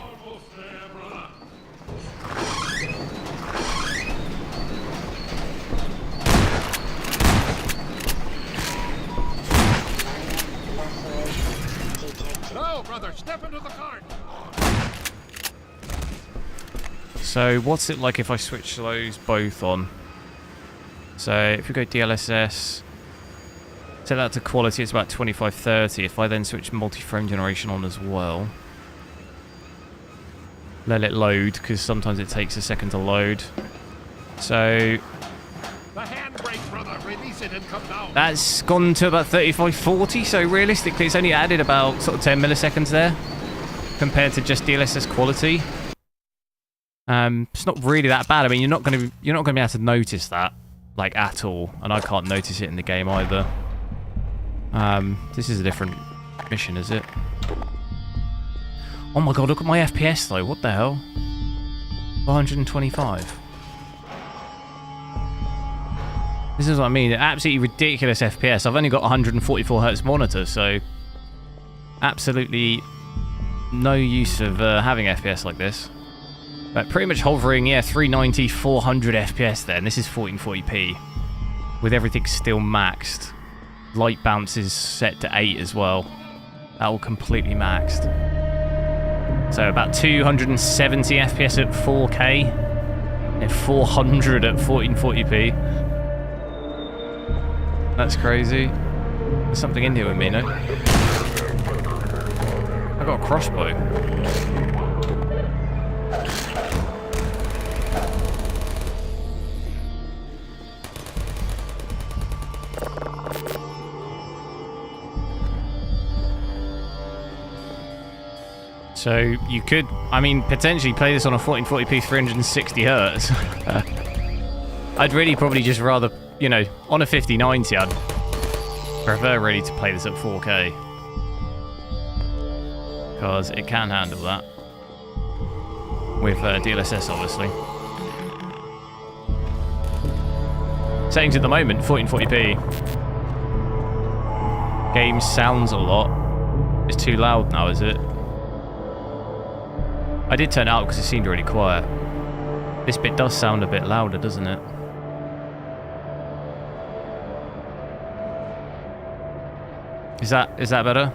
No, brother, step into the cart. So what's it like if I switch those both on? So if we go DLSS, set that to quality, it's about 25-30. If I then switch multi-frame generation on as well, let it load, because sometimes it takes a second to load. So The handbrake, brother, release it and come down. that's gone to about 35-40, so realistically it's only added about sort of 10 milliseconds there compared to just DLSS quality. It's not really that bad. I mean, you're not going to be able to notice that, like, at all, and I can't notice it in the game either. This is a different mission, is it? Oh my god, look at my FPS though. What the hell? 125. This is what I mean. Absolutely ridiculous FPS. I've only got 144 Hz monitor, so absolutely no use of having FPS like this. But pretty much hovering, yeah, 390, 400 FPS there, and this is 1440p, with everything still maxed. Light bounce is set to 8 as well. That all completely maxed. So about 270 FPS at 4K, and 400 at 1440p. That's crazy. There's something in here with me, no? I got a crossbow. So you could, I mean, potentially play this on a 1440p 360 Hz. I'd really probably just rather, you know, on a 5090, I'd prefer really to play this at 4K. Because it can handle that. With DLSS, obviously. Settings at the moment, 1440p. Game sounds a lot. It's too loud now, is it? I did turn it out because it seemed really quiet. This bit does sound a bit louder, doesn't it? Is that better?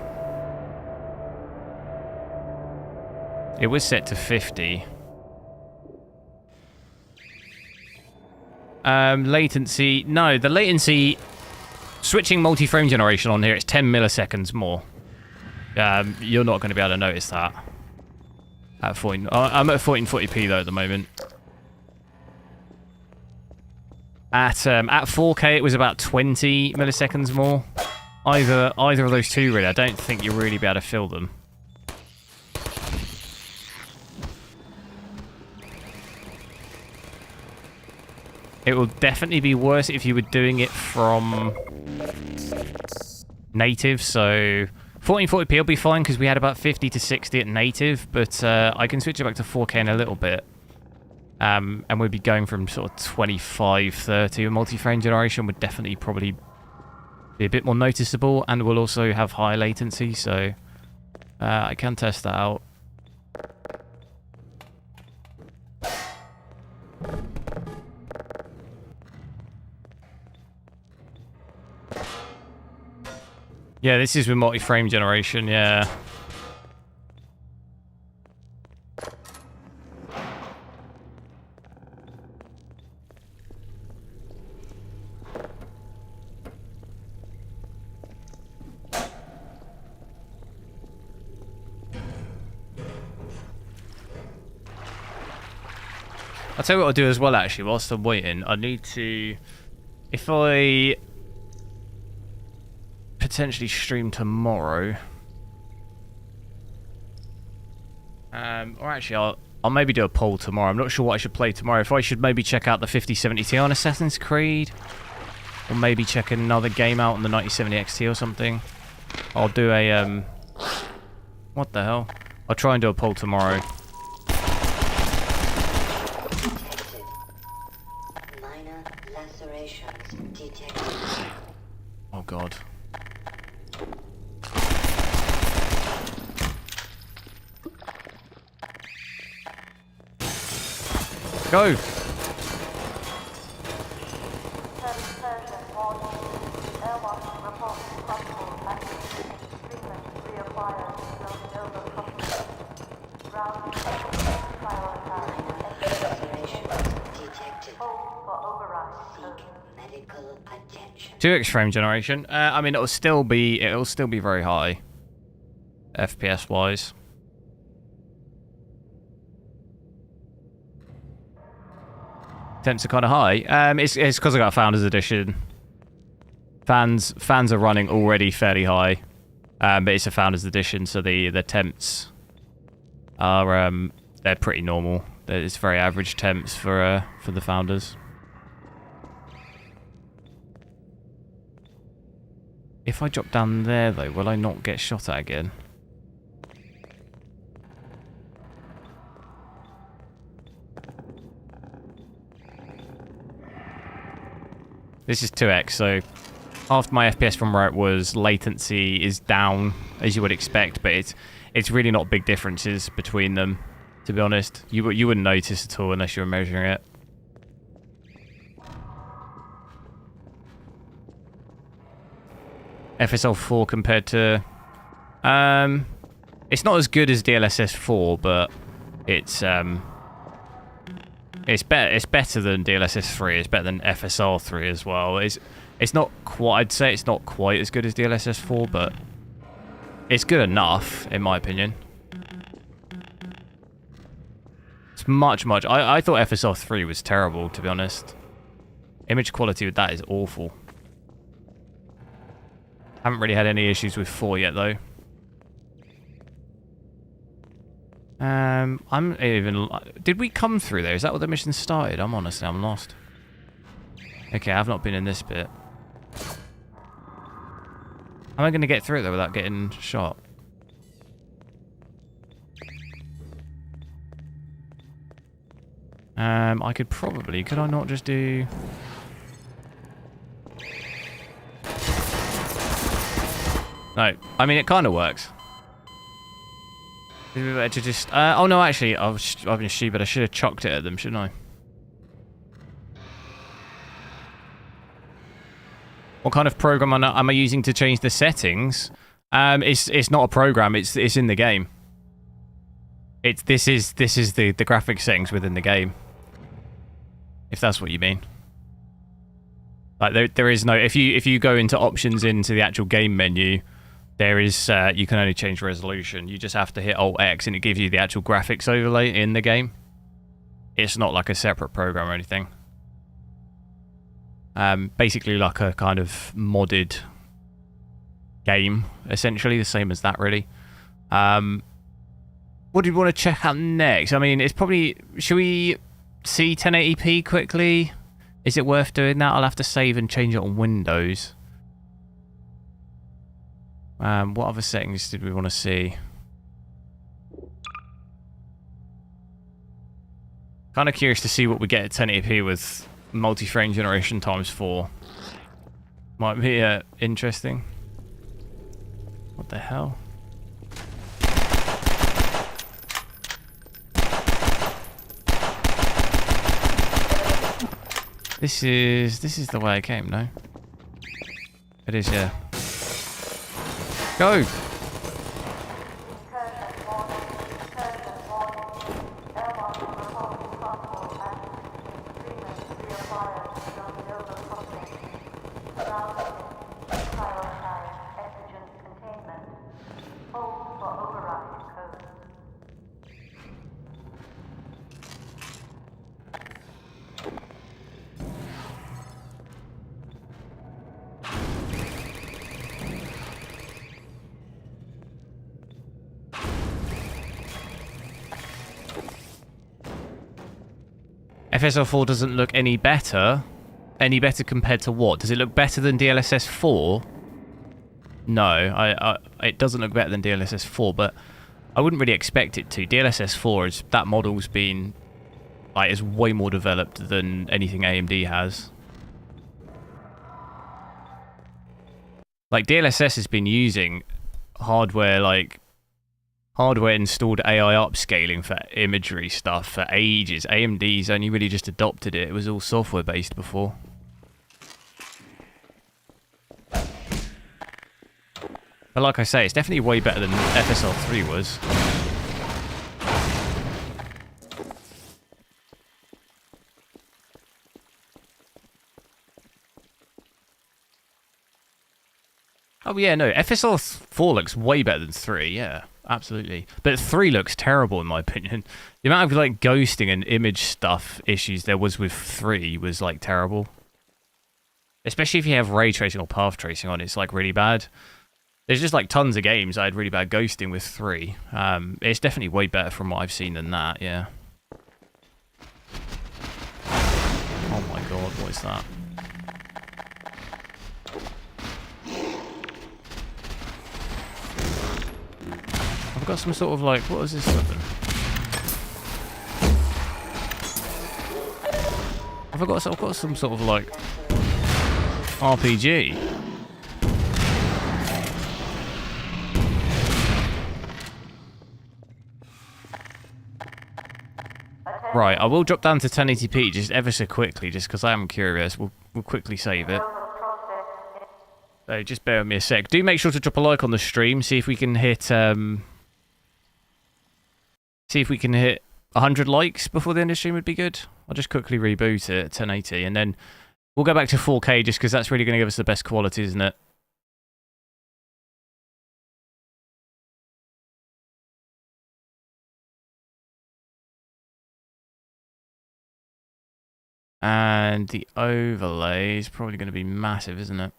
It was set to 50. Latency. No, the latency... Switching multi-frame generation on here, it's 10 milliseconds more. You're not going to be able to notice that. At 14, I'm at 1440p though at the moment. At 4K it was about 20 milliseconds more. Either of those two really. I don't think you'll really be able to fill them. It will definitely be worse if you were doing it from native, so 1440p will be fine because we had about 50 to 60 at native, but I can switch it back to 4K in a little bit. And we'd be going from sort of 25-30. A multi-frame generation would definitely probably be a bit more noticeable, and will also have high latency, so I can test that out. Yeah, this is with multi-frame generation, yeah. I'll tell you what I'll do as well, actually, whilst I'm waiting. I need to... If I... potentially stream tomorrow. Or actually, I'll maybe do a poll tomorrow. I'm not sure what I should play tomorrow. If I should maybe check out the 5070 Ti on Assassin's Creed, or maybe check another game out on the 9070 XT or something. I'll do a what the hell? I'll try and do a poll tomorrow. Minor lacerations detected. God. Go! Detected. Seek medical attention. 2x frame generation. I mean, it'll still be very high, FPS wise. Temps are kind of high. It's because I got a Founders Edition. Fans are running already fairly high, but it's a Founders Edition, so the temps are they're pretty normal. It's very average temps for the Founders. If I drop down there though, will I not get shot at again? This is 2x, so half my FPS from where it was, latency is down, as you would expect, but it's really not big differences between them, to be honest. You wouldn't notice at all unless you were measuring it. FSL 4 compared to... it's not as good as DLSS 4, but it's better than DLSS 3. It's better than FSR 3 as well. It's not quite... I'd say it's not quite as good as DLSS 4, but it's good enough, in my opinion. It's much... I thought FSR 3 was terrible, to be honest. Image quality with that is awful. Haven't really had any issues with 4 yet, though. I'm even... Did we come through there? Is that what the mission started? I'm lost. Okay, I've not been in this bit. How am I going to get through there without getting shot? I could probably... Could I not just do... No. I mean, it kind of works. It'd be better to just... oh, no, actually, I've been stupid. I should have chucked it at them, shouldn't I? What kind of program am I using to change the settings? It's not a program. It's in the game. This is the graphics settings within the game. If that's what you mean. Like there is no... If you go into options into the actual game menu, there is you can only change resolution. You just have to hit Alt X and it gives you the actual graphics overlay in the game. It's not like a separate program or anything. Basically like a kind of modded game, essentially the same as that, really. What do you want to check out next? I mean, it's probably... Should we see 1080p quickly? Is it worth doing that? I'll have to save and change it on Windows. What other settings did we want to see? Kind of curious to see what we get at 1080p with multi-frame generation times 4. Might be interesting. What the hell? This is the way I came, no? It is, yeah. Go! FSL 4 doesn't look any better. Any better compared to what? Does it look better than DLSS 4? No, it doesn't look better than DLSS 4, but I wouldn't really expect it to. DLSS 4 is... That model's been... Like, is way more developed than anything AMD has. Like DLSS has been using hardware installed AI upscaling for imagery stuff for ages. AMD's only really just adopted it. It was all software based before. But like I say, it's definitely way better than FSR3 was. Oh yeah, no, FSR4 looks way better than 3, yeah, absolutely. But 3 looks terrible in my opinion. The amount of like ghosting and image stuff issues there was with 3 was like terrible. Especially if you have ray tracing or path tracing on, it's like really bad. There's just like tons of games I had really bad ghosting with 3. It's definitely way better from what I've seen than that, yeah. Oh my god, what is that? I've got some sort of like, what is this weapon? I've got some sort of like RPG. Right, I will drop down to 1080p just ever so quickly, just because I am curious. We'll quickly save it. So just bear with me a sec. Do make sure to drop a like on the stream. See if we can hit 100 likes before the end of the stream would be good. I'll just quickly reboot it at 1080, and then we'll go back to 4K just because that's really going to give us the best quality, isn't it? And the overlay is probably going to be massive, isn't it?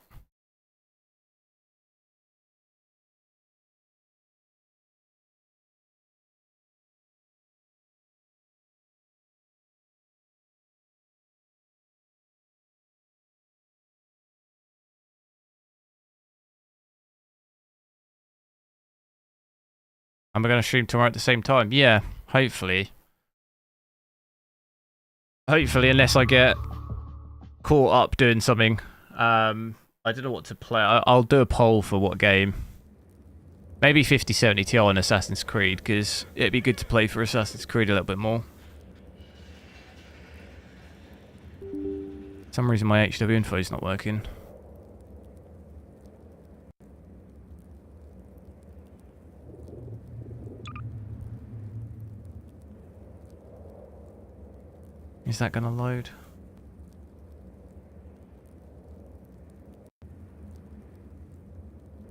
And we're going to stream tomorrow at the same time. Yeah, hopefully. Hopefully, unless I get caught up doing something. I don't know what to play. I'll do a poll for what game. Maybe 5070 Ti on Assassin's Creed, because it'd be good to play for Assassin's Creed a little bit more. For some reason my HW info is not working. Is that going to load?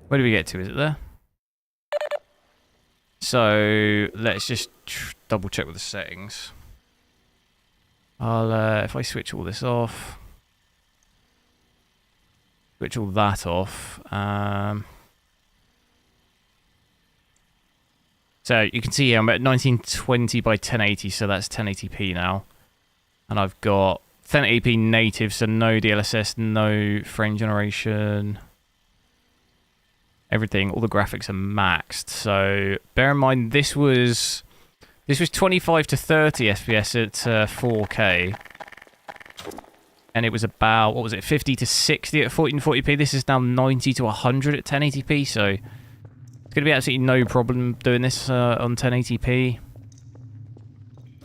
Where do we get to? Is it there? So let's just double check with the settings. I'll if I switch all this off, switch all that off. So you can see here I'm at 1920 by 1080, so that's 1080p now. And I've got 1080p native, so no DLSS, no frame generation. Everything, all the graphics are maxed. So bear in mind this was 25 to 30 FPS at 4K. And it was about, what was it, 50 to 60 at 1440p. This is now 90 to 100 at 1080p, so it's going to be absolutely no problem doing this on 1080p.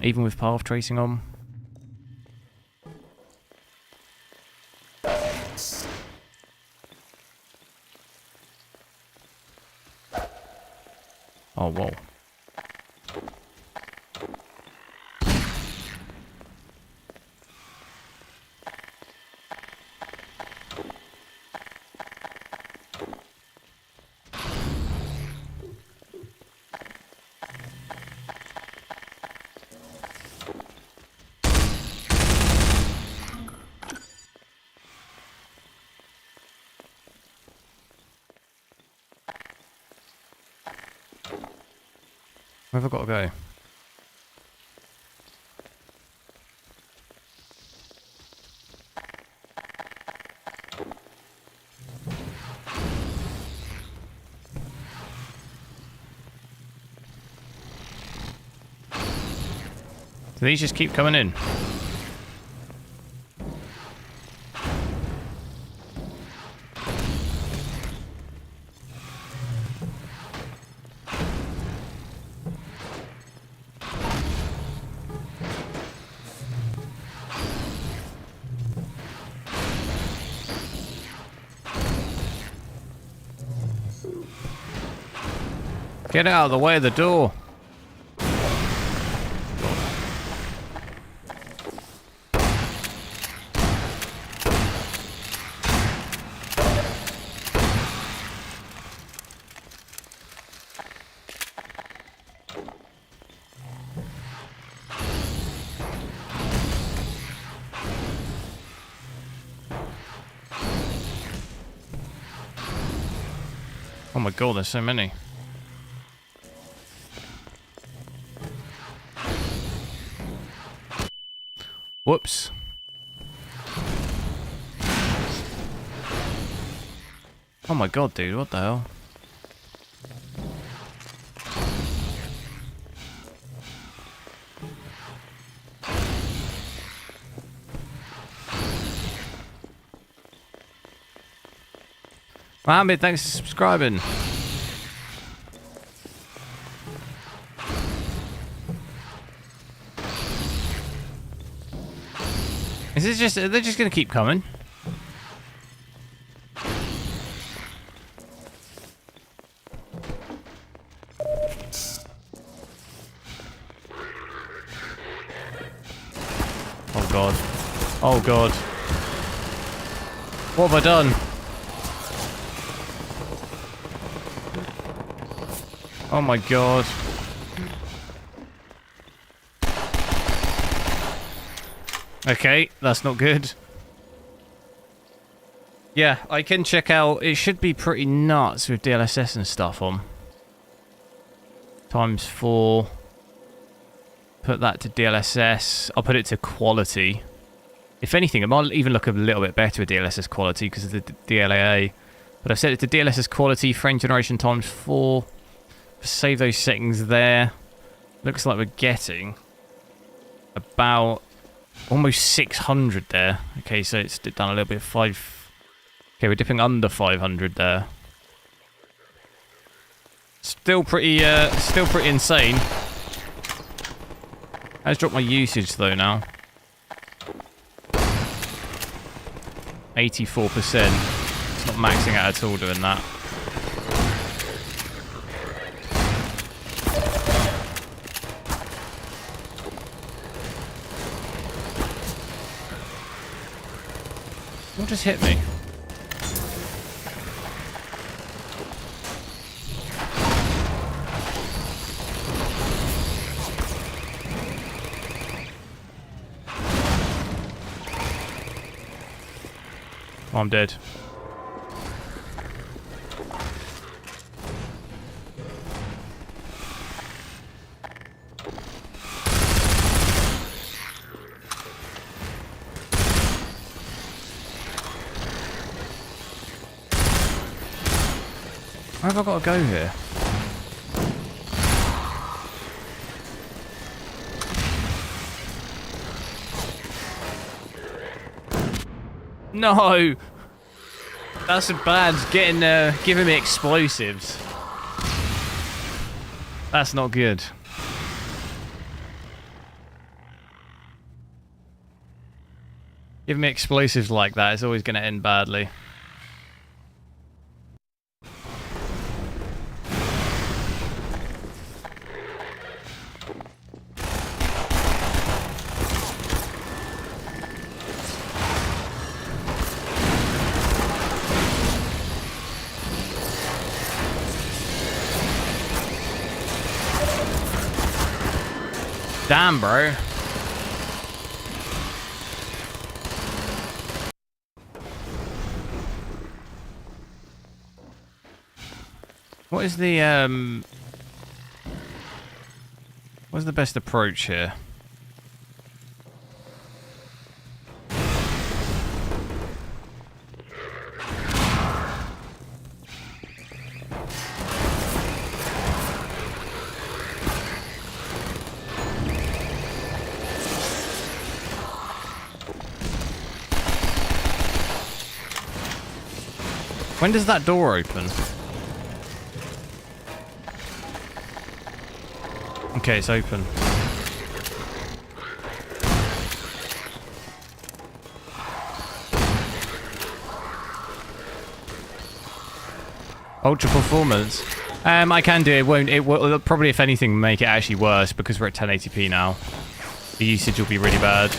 Even with path tracing on. Oh, whoa. Where have I got to go? Do these just keep coming in? Get out of the way of the door. Oh my god, there's so many. Whoops. Oh my god, dude, what the hell? Mohammed, thanks for subscribing. Is this just, are they just gonna keep coming? Oh god. Oh god. What have I done? Oh my god. Okay, that's not good. Yeah, I can check out. It should be pretty nuts with DLSS and stuff on. ×4. Put that to DLSS. I'll put it to quality. If anything, it might even look a little bit better with DLSS quality because of the DLAA. But I've set it to DLSS quality, frame generation ×4. Save those settings there. Looks like we're getting about almost 600 there. Okay, so it's done a little bit. Okay, we're dipping under 500 there. Still pretty insane. Has dropped my usage though now. 84%. It's not maxing out at all doing that. What just hit me? Oh, I'm dead. Where have I got to go here? No! That's bad, giving me explosives. That's not good. Giving me explosives like that is always going to end badly. Damn, bro. What is the what's the best approach here? When does that door open? Okay, it's open. Ultra performance. I can do it. Won't it? Will probably, if anything, make it actually worse because we're at 1080p now. The usage will be really bad.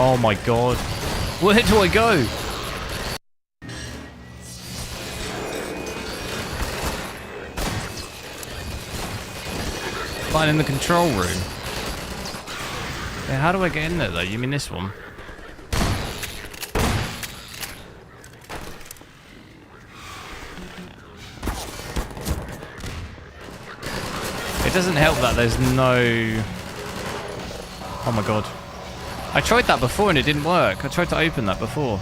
Oh my god. Where do I go? Fine, in the control room. Yeah, how do I get in there though? You mean this one? It doesn't help that there's no... Oh my god. I tried that before and it didn't work. I tried to open that before.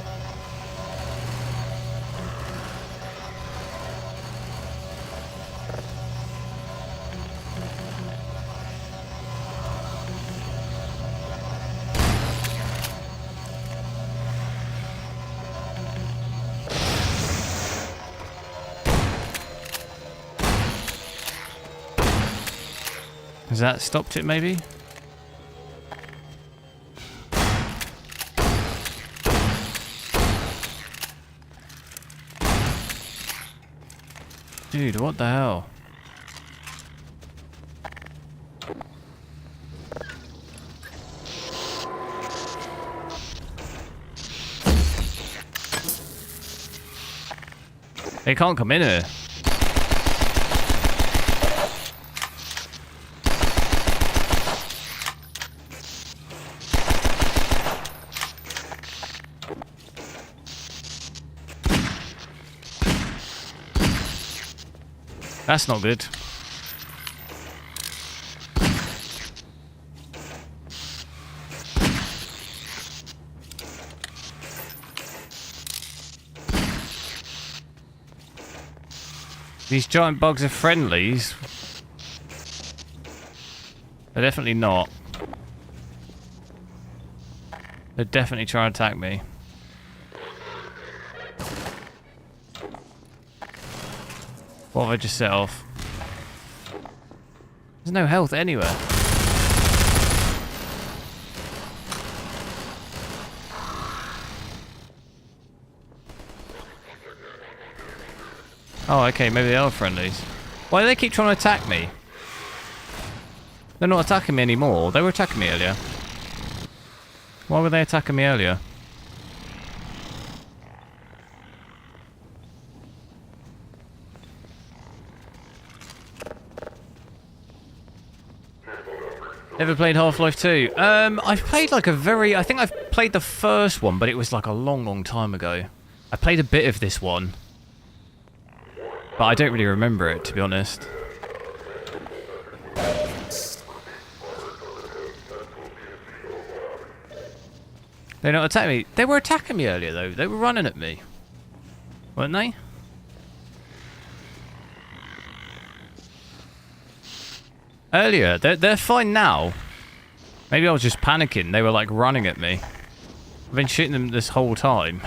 Has that stopped it maybe? Dude, what the hell? They can't come in here. That's not good. These giant bugs are friendlies. They're definitely not. They're definitely trying to attack me. What have I just set off? There's no health anywhere. Oh, okay, maybe they are friendlies. Why do they keep trying to attack me? They're not attacking me anymore. They were attacking me earlier. Why were they attacking me earlier? Never played Half-Life 2. I've played like I think I've played the first one, but it was like a long, long time ago. I played a bit of this one, but I don't really remember it, to be honest. They're not attacking me. They were attacking me earlier, though. They were running at me. Weren't they? Earlier. They're fine now. Maybe I was just panicking. They were like running at me. I've been shooting them this whole time.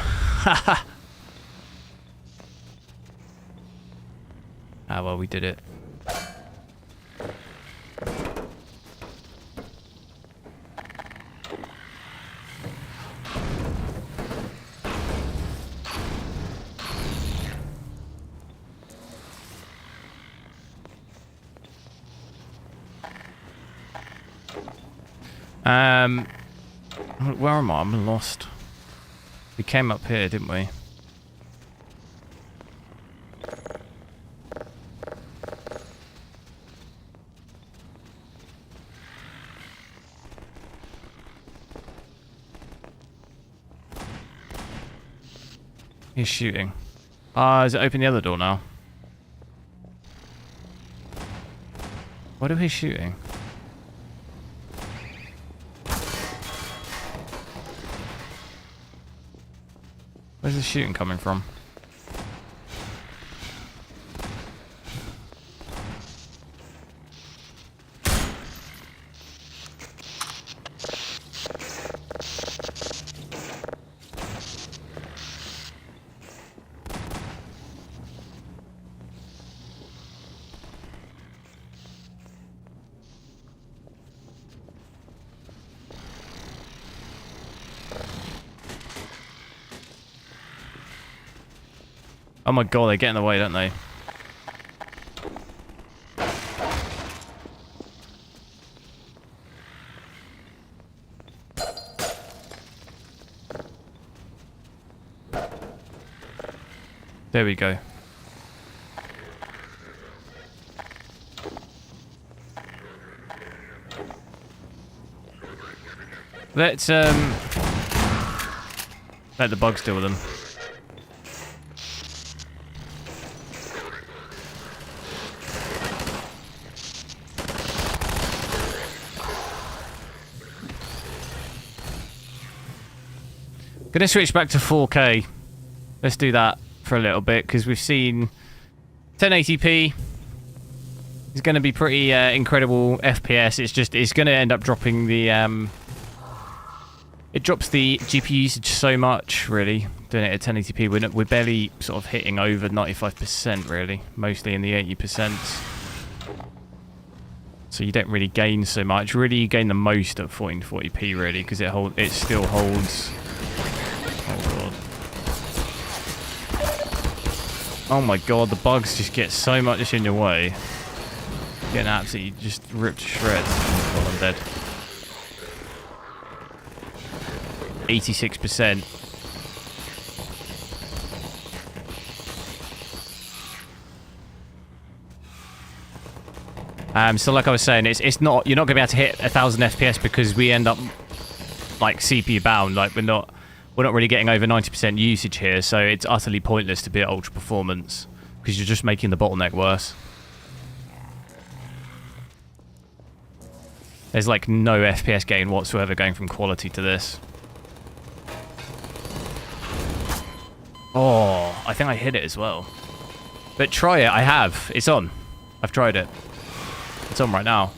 Ah, well, we did it. Where am I? I'm lost. We came up here, didn't we? He's shooting. Is it open the other door now? What are we shooting? Where's the shooting coming from? Oh my god, they get in the way, don't they? There we go. Let's let the bugs deal with them. Gonna switch back to 4K. Let's do that for a little bit because we've seen 1080p is going to be pretty incredible FPS. It's going to end up dropping the it drops the GPU usage so much, really, doing it at 1080p. We're barely sort of hitting over 95%, really, mostly in the 80%. So you don't really gain so much. Really, you gain the most at 1440p, really, because it still holds. Oh god. Oh my god, the bugs just get so much in your way. Getting absolutely just ripped to shreds. Oh god, I'm dead. 86%. So like I was saying, it's not, you're not gonna be able to hit 1000 FPS because we end up like CPU bound. Like we're not really getting over 90% usage here, so it's utterly pointless to be at ultra performance because you're just making the bottleneck worse. There's like no FPS gain whatsoever going from quality to this. Oh, I think I hit it as well. But try it, I have. It's on. I've tried it. It's on right now.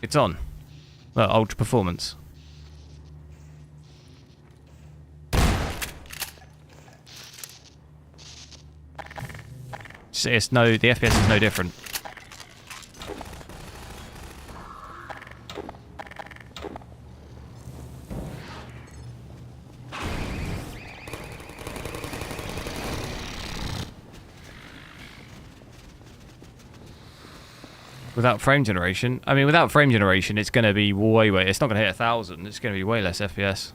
It's on. Look, ultra performance. The FPS is no different. Without frame generation, I mean, without frame generation, it's going to be way. It's not going to hit 1000. It's going to be way less FPS.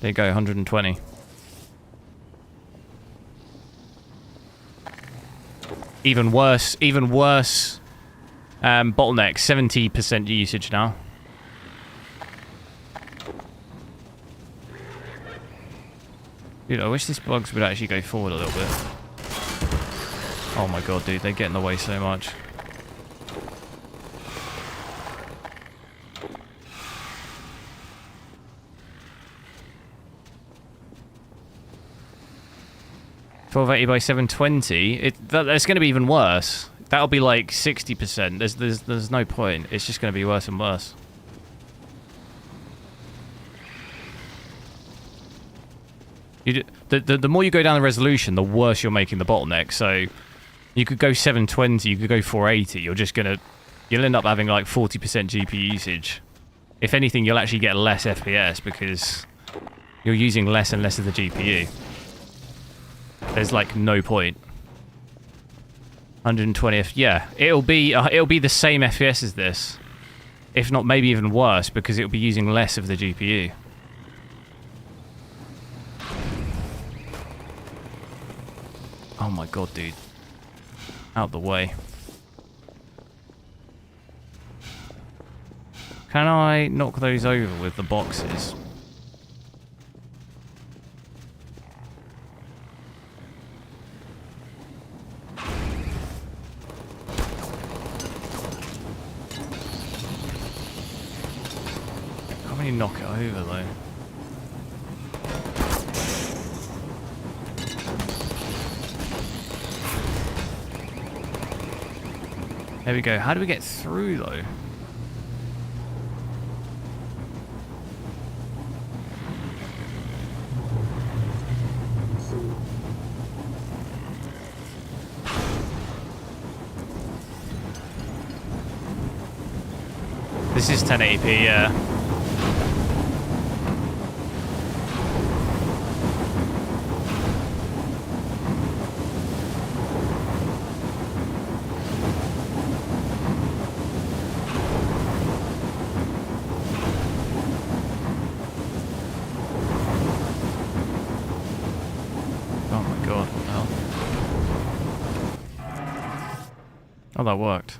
There you go, 120. Even worse. Bottleneck, 70% usage now. Dude, I wish these bugs would actually go forward a little bit. Oh my god, dude, they get in the way so much. $1280 by 720. That's going to be even worse. That'll be like 60%. There's no point. It's just going to be worse and worse. The more you go down the resolution, the worse you're making the bottleneck. So you could go 720, you could go 480. You'll end up having like 40% GPU usage. If anything, you'll actually get less FPS because you're using less and less of the GPU. There's like no point. 120th, yeah, it'll be the same FPS as this, if not maybe even worse, because it'll be using less of the GPU. Oh my god, dude. Out the way. Can I knock those over with the boxes? Can't really knock it over though. There we go. How do we get through, though? This is 1080p, yeah. Oh my god, what the hell? Oh, that worked.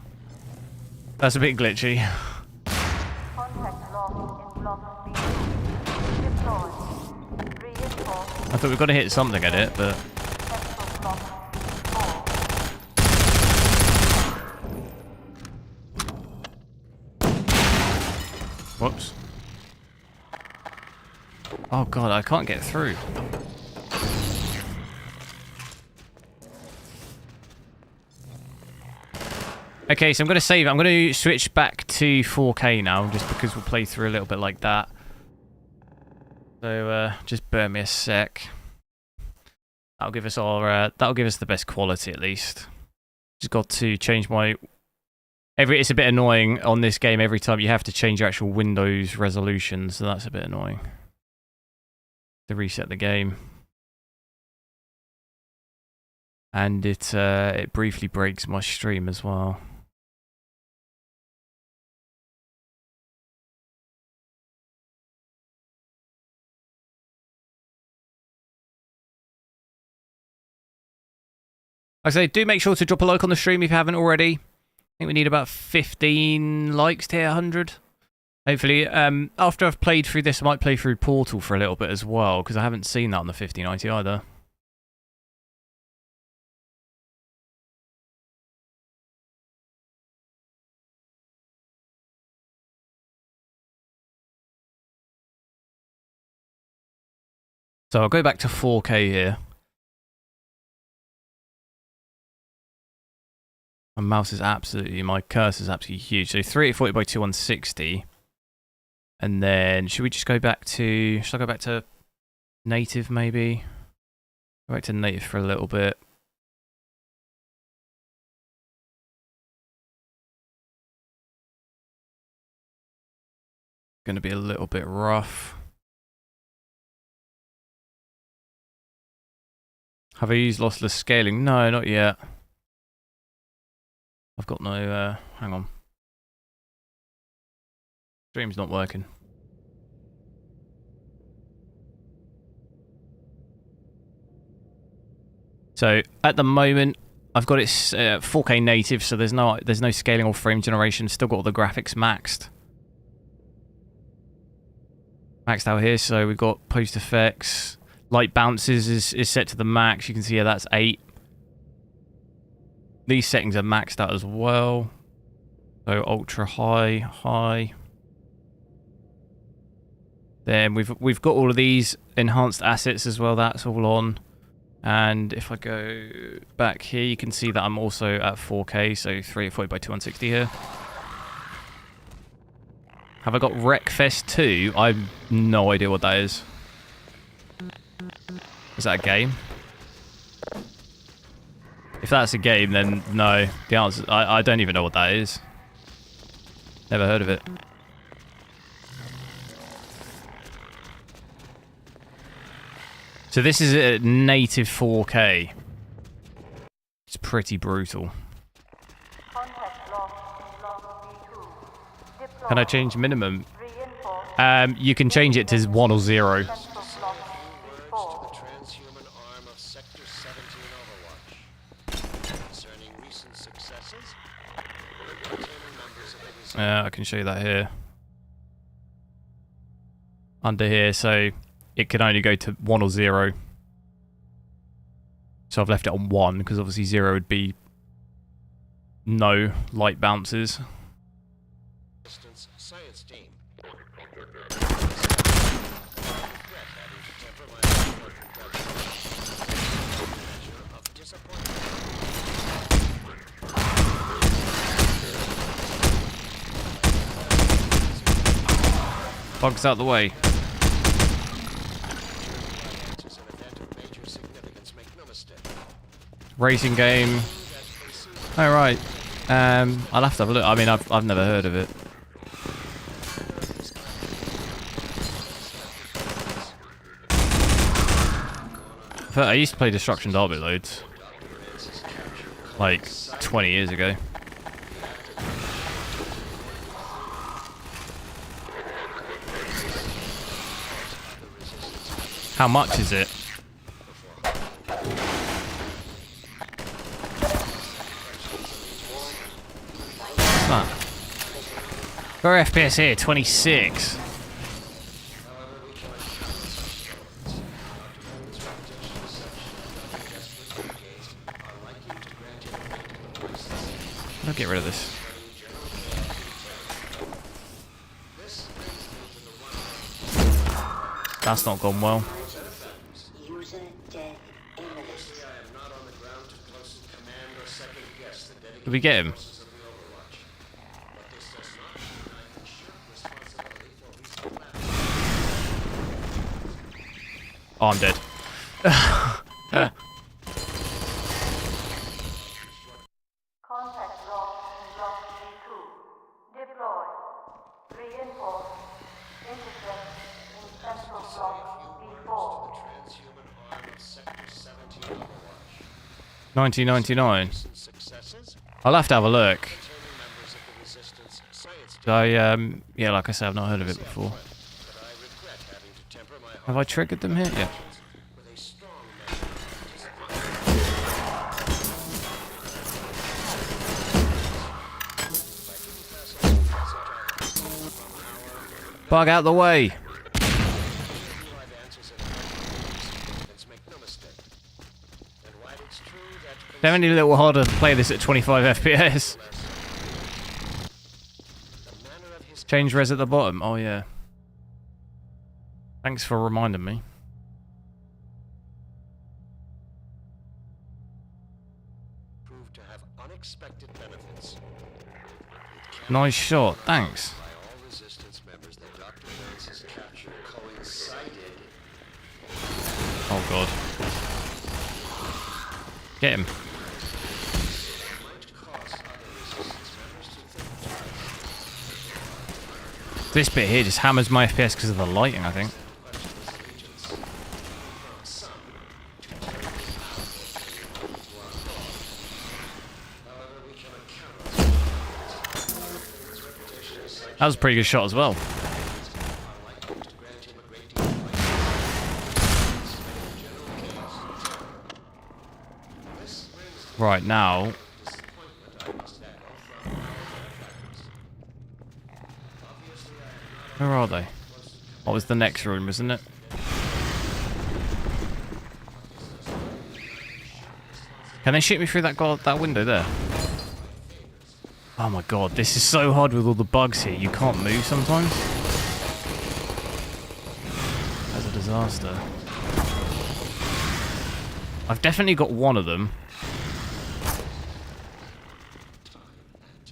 That's a bit glitchy. Contact lost in block B2. Deploy. Reinforce. I thought we were going to hit something at it, but... Central block B4. Whoops. Oh god, I can't get through. Okay, so I'm going to save. I'm going to switch back to 4K now, just because we'll play through a little bit like that. So just bear me a sec. That'll give us our. That'll give us the best quality at least. Just got to change my. It's a bit annoying on this game. Every time you have to change your actual Windows resolution, so that's a bit annoying. To reset the game. And it briefly breaks my stream as well. Like I say, do make sure to drop a like on the stream if you haven't already. I think we need about 15 likes to hit 100. Hopefully, after I've played through this, I might play through Portal for a little bit as well, because I haven't seen that on the 5090 either. So I'll go back to 4K here. My mouse is absolutely, my cursor is absolutely huge. So 3840 by 2160. And then, should we just go back to, should I go back to native maybe? Go back to native for a little bit. Going to be a little bit rough. Have I used lossless scaling? No, not yet. I've got no, hang on. Stream's not working. So at the moment, I've got it 4K native, so there's no scaling or frame generation. Still got all the graphics maxed. Maxed out here, so we've got post effects. Light bounces is set to the max. You can see here that's 8. These settings are maxed out as well. So ultra high, high. Then we've got all of these enhanced assets as well. That's all on. And if I go back here, you can see that I'm also at 4K, so 3840 by 2160 here. Have I got Wreckfest 2? I have no idea what that is. Is that a game? If that's a game, then no. The answer, I don't even know what that is. Never heard of it. So this is a native 4K. It's pretty brutal. Can I change minimum? You can change it to 1 or 0. I can show you that here. Under here, so it can only go to 1 or 0. So I've left it on 1, because obviously 0 would be no light bounces. Bugs out the way. Racing game. Oh right. I'll have to have a look. I mean, I've never heard of it. I used to play Destruction Derby loads. Like 20 years ago. How much is it? What's that? For FPS here, 26. I'll get rid of this. That's not gone well. User dead imminent. Did we get him? Oh, I'm dead. Contact lost in block B2. Deploy. Reinforce. Intercept in central block B4. 1999. I'll have to have a look. Yeah, like I said, I've not heard of it before. Have I triggered them here? Yeah. Bug out the way. Definitely a little harder to play this at 25 FPS. Change res at the bottom. Oh yeah. Thanks for reminding me. Proved to have unexpected benefits. Nice shot. Thanks. By all resistance members that Dr. Lance's capture coincided. Oh god. Get him. This bit here just hammers my FPS because of the lighting, I think. That was a pretty good shot as well. Right, now... Where are they? What was the next room, isn't it? Can they shoot me through that window there? Oh my god, this is so hard with all the bugs here. You can't move sometimes. That's a disaster. I've definitely got one of them.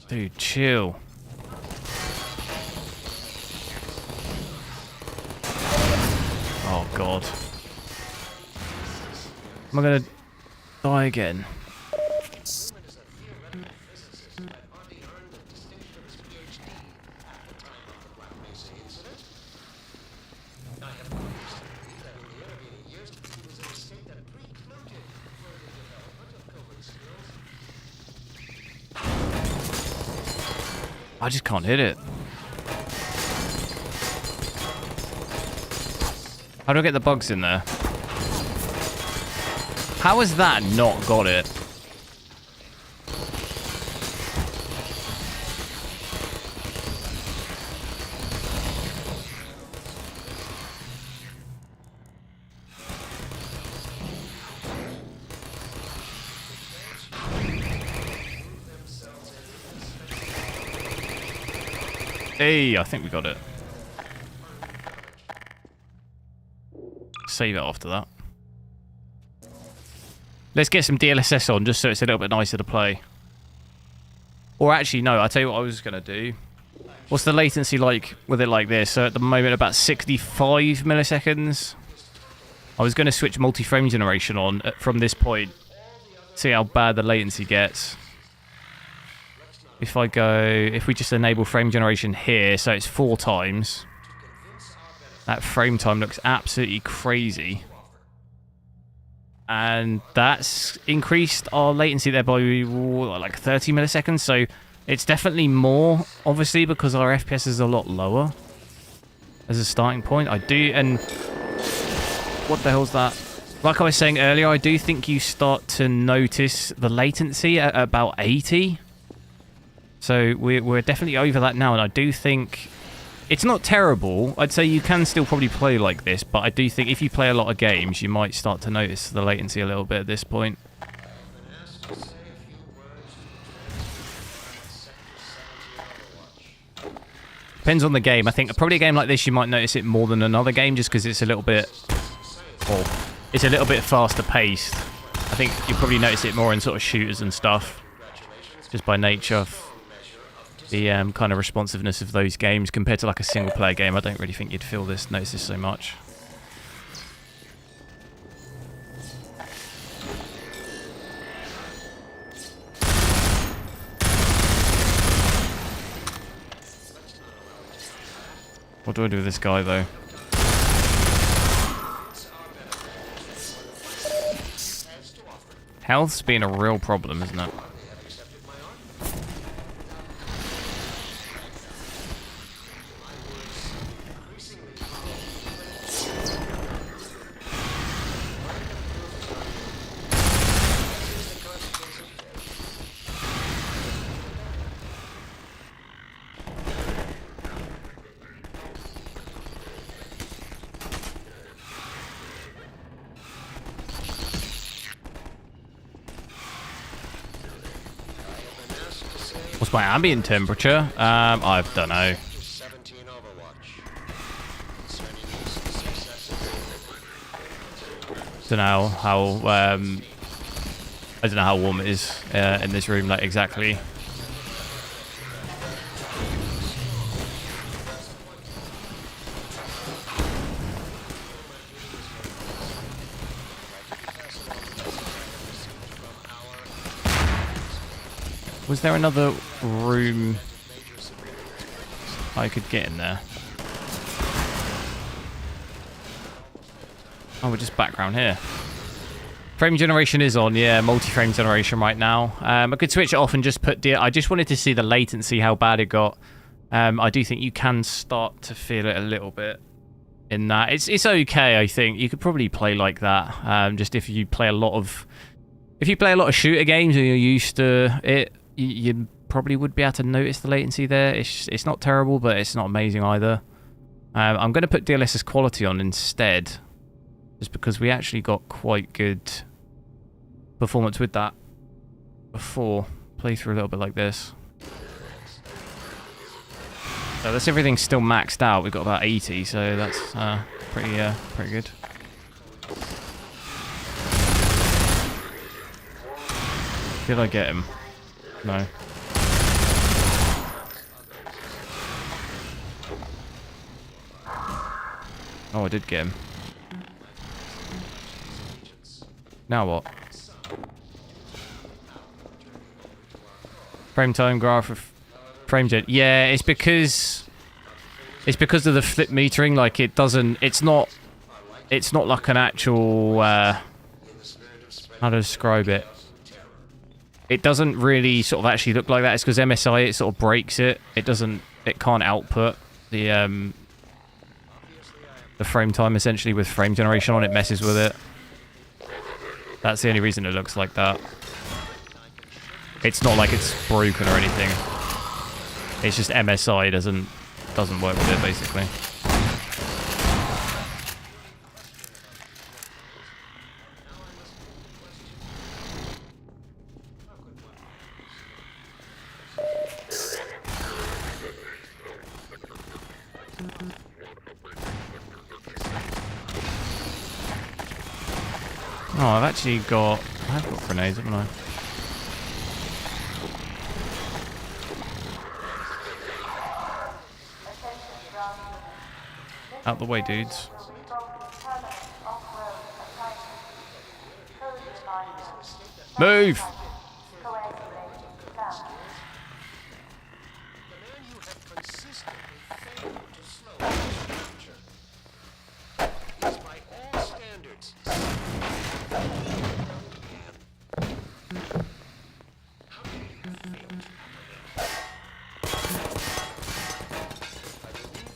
Dude, chill. Oh god. Am I gonna die again? I just can't hit it. How do I get the bugs in there? How has that not got it? Hey, I think we got it. Save it after that. Let's get some DLSS on just so it's a little bit nicer to play. Or actually, no, I'll tell you what I was going to do. What's the latency like with it like this? So at the moment, about 65 milliseconds. I was going to switch multi-frame generation on from this point. See how bad the latency gets. If we just enable frame generation here, so it's 4 times. That frame time looks absolutely crazy. and that's increased our latency there by like 30 milliseconds. So it's definitely more, obviously, because our FPS is a lot lower as a starting point. I do, and what the hell's that? Like I was saying earlier, I do think you start to notice the latency at about 80. So we're definitely over that now, and I do think it's not terrible. I'd say you can still probably play like this, but I do think if you play a lot of games, you might start to notice the latency a little bit at this point. Depends on the game. I think probably a game like this, you might notice it more than another game, just because it's a little bit, well, it's a little bit faster paced. I think you probably notice it more in sort of shooters and stuff, just by nature of the kind of responsiveness of those games compared to like a single player game. I don't really think you'd notice this so much. What do I do with this guy though? Health's been a real problem, isn't it? What's my ambient temperature? I don't know. Don't know how I don't know how warm it is in this room, like exactly. Was there another room I could get in there? Oh, we're just background here. Frame generation is on, yeah, multi-frame generation right now. I could switch it off and just put... I just wanted to see the latency, how bad it got. I do think you can start to feel it a little bit in that. It's okay, I think. You could probably play like that. Just if you play a lot of... If you play a lot of shooter games and you're used to it, you probably would be able to notice the latency there. It's not terrible, but it's not amazing either. I'm going to put DLSS quality on instead, just because we actually got quite good performance with that before. Play through a little bit like this. So that's everything still maxed out. We've got about 80, so that's pretty good. Did I get him? No. Oh, I did get him. Now what? Frame time graph of frame gen. Yeah, it's because of the flip metering. Like it doesn't. It's not like an actual. How to describe it? It doesn't really sort of actually look like that. It's because MSI, it sort of breaks it. It can't output the frame time essentially with frame generation on. It messes with it. That's the only reason it looks like that. It's not like it's broken or anything. It's just MSI doesn't work with it basically. Oh, I've got grenades, haven't I? Out the way, dudes. Move!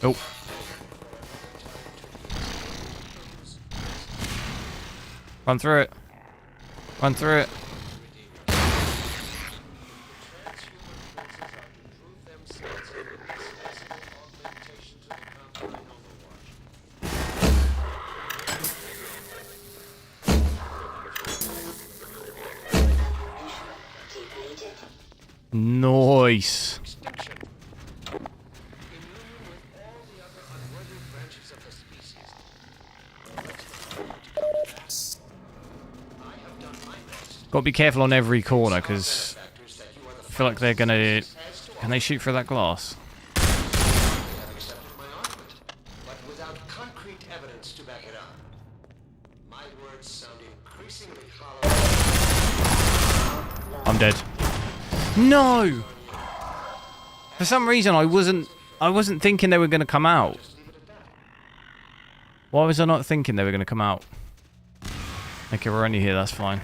Oh. Run through it. Run through it. Nice. Got to be careful on every corner because I feel like they're gonna. Can they shoot through that glass? I'm dead. No. For some reason, I wasn't thinking they were gonna come out. Why was I not thinking they were gonna come out? Okay, we're only here. That's fine.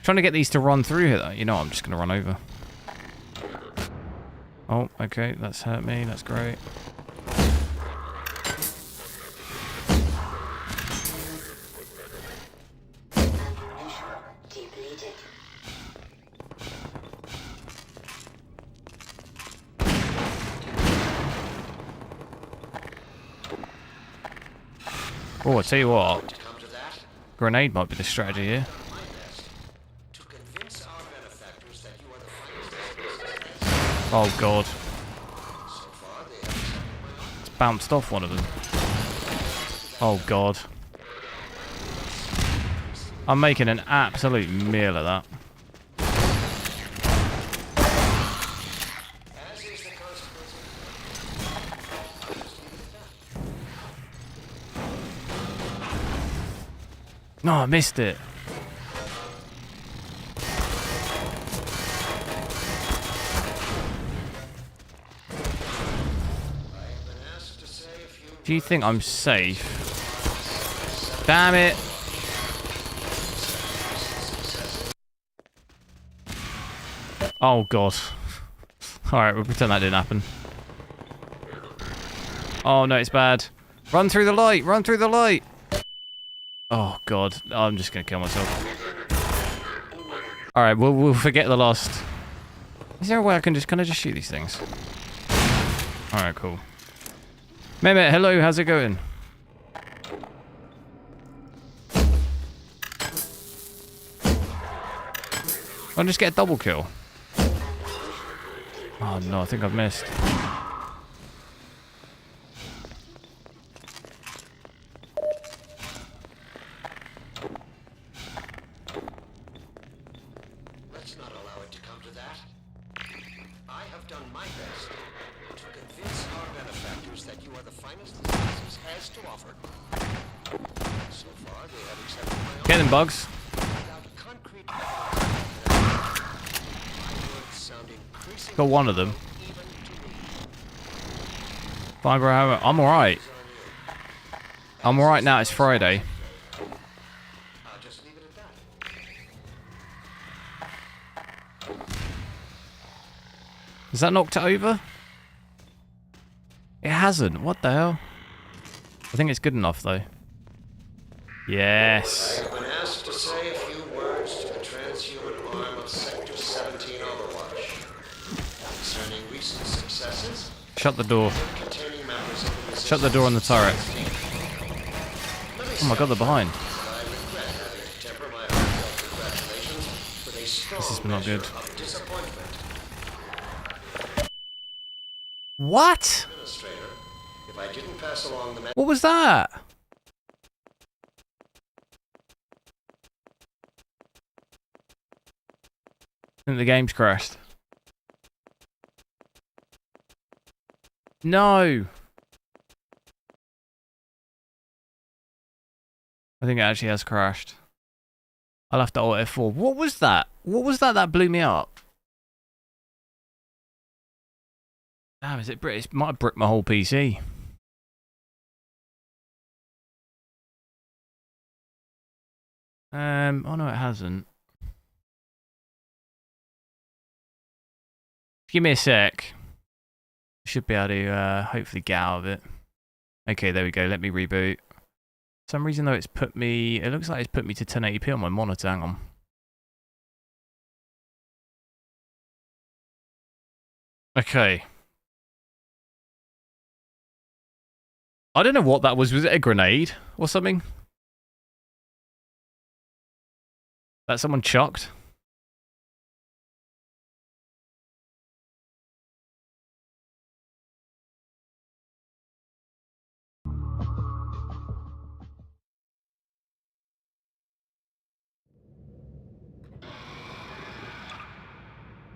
Trying to get these to run through here, though. You know, I'm just gonna run over. Oh, okay, that's hurt me. That's great. Oh, I tell you what. Grenade might be the strategy here. Oh god. It's bounced off one of them. Oh god. I'm making an absolute meal of that. No, I missed it. Do you think I'm safe? Damn it. Oh god. Alright, we'll pretend that didn't happen. Oh no, it's bad. Run through the light! Run through the light! Oh god, I'm just gonna kill myself. Alright, we'll forget the last. Is there a way I can I just shoot these things? Alright, cool. Mehmet, hello, how's it going? I'll just get a double kill. Oh no, I think I've missed. Let's not allow it to come to that. I have done my best to convince our benefactors that you are the finest the species has to offer. So far, they have accepted my offer. Get them, bugs. Without concrete evidence, my words sound increasingly Got one of them. even to me. Fine, bro. I'm alright. I'm alright now, it's Friday. I'll just leave it at that. Has that knocked it over? It hasn't. What the hell? I think it's good enough, though. Yes. I have been asked to say a few words to the transhuman arm of Sector 17 Overwatch concerning recent successes Shut the door. containing members of the Shut the door on the turret. Oh my god, they're behind. I regret having to temper my heartfelt congratulations with a strong This is not good. measure of disappointment. What? Administrator, if I didn't pass along the message, What was that? I think the game's crashed. No! I think it actually has crashed. I'll have to alt F4. What was that? What was that blew me up? Damn, is it British? Might have bricked my whole PC. Oh no, it hasn't. Give me a sec. Should be able to hopefully get out of it. Okay, there we go. Let me reboot. For some reason though, it's put me. It looks like it's put me to 1080p on my monitor. Hang on. Okay. I don't know what that was. Was it a grenade or something? That someone chucked?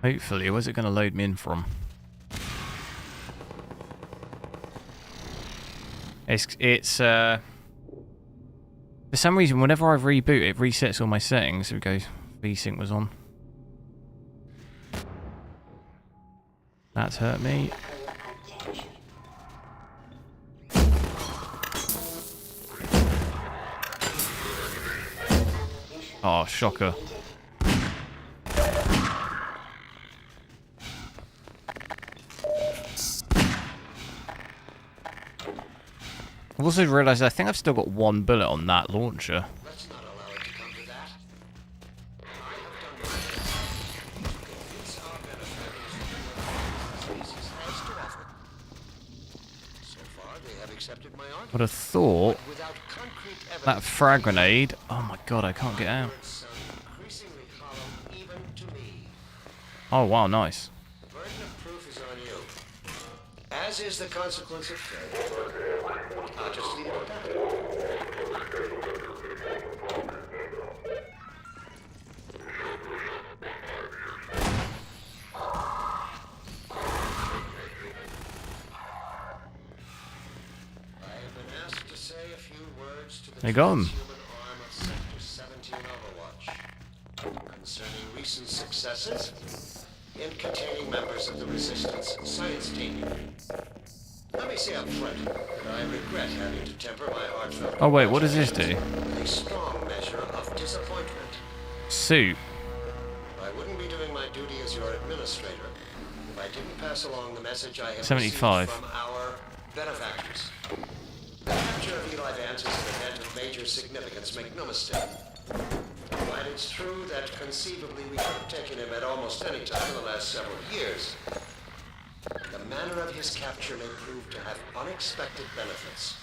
Hopefully, where's it going to load me in from? It's for some reason, whenever I reboot, it resets all my settings. Here we go. VSync was on. That's hurt me. Oh, shocker. I've also realised I think I've still got one bullet on that launcher. Let's not allow it to come to that. I have done my best to convince our benefactors that what species has to offer. So far, they have accepted my argument. Would have thought Without concrete evidence, that frag grenade. Oh my god, I can't get out. sound increasingly hollow even to me. Oh wow, nice. The burden of proof is on you, as is the consequence of failure. I'll just leave it at that. I have been asked to say a few words to the There you go. transhuman arm of Sector 17 Overwatch concerning recent successes in containing members of the Resistance science team. Let me say up front that I regret having to temper my heartfelt Oh wait, what does this do? with a strong measure of disappointment. Suit. I wouldn't be doing my duty as your administrator if I didn't pass along the message I have 75. received from our benefactors. The capture of Eli Vance is an event of major significance, make no mistake. While it's true that conceivably we could have taken him at almost any time in the last several years, the manner of his capture may prove to have unexpected benefits.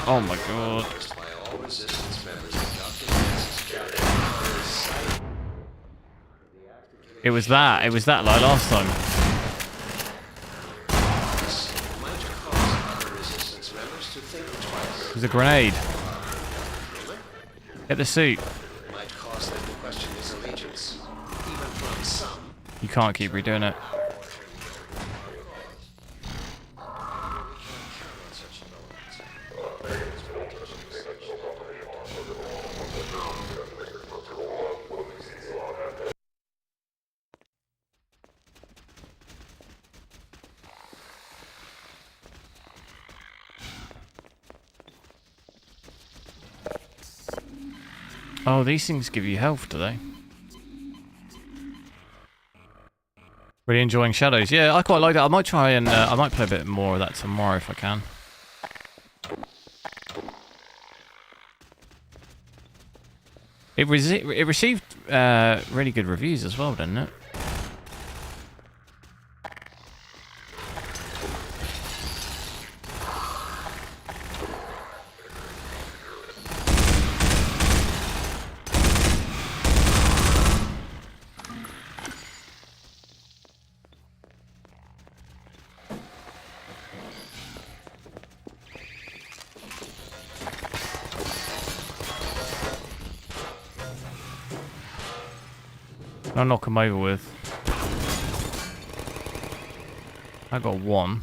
Oh my god. By all resistance members adopting Vance's capture as sight. It was that like last time. This might cause other resistance members to think twice. It was a grenade. Hit the suit. Might cause them to question his allegiance, even from some. You can't keep redoing it. Oh, these things give you health, do they? Really enjoying Shadows. Yeah, I quite like that. I might try and I might play a bit more of that tomorrow if I can. It received really good reviews as well, didn't it? I'll knock him over with. I got one.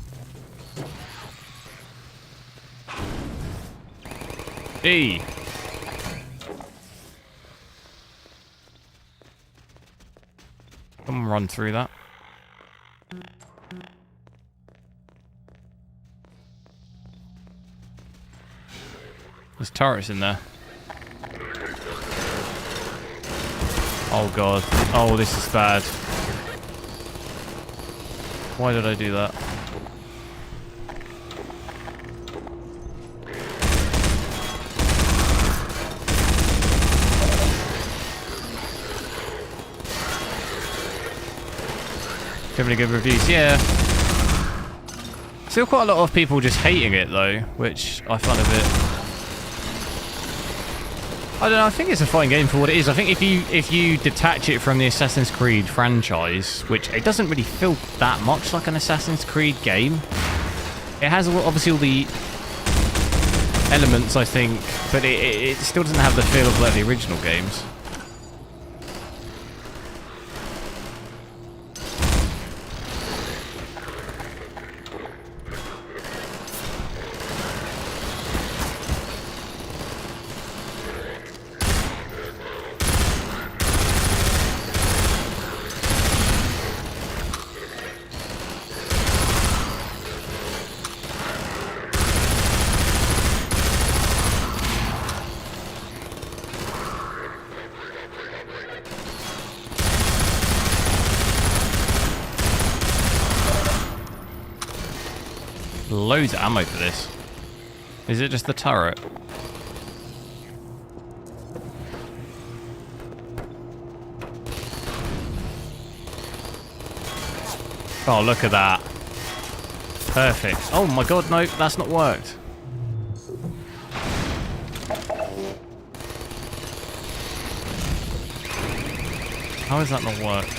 E. Come on, run through that. There's turrets in there. Oh god. Oh, this is bad. Why did I do that? Giving good reviews, yeah. Still quite a lot of people just hating it though, which I find a bit... I don't know, I think it's a fine game for what it is. I think if you detach it from the Assassin's Creed franchise, which it doesn't really feel that much like an Assassin's Creed game. It has obviously all the elements, I think, but it still doesn't have the feel of like the original games. Loads of ammo for this. Is it just the turret? Oh, look at that. Perfect. Oh my god, no, that's not worked. How has that not worked?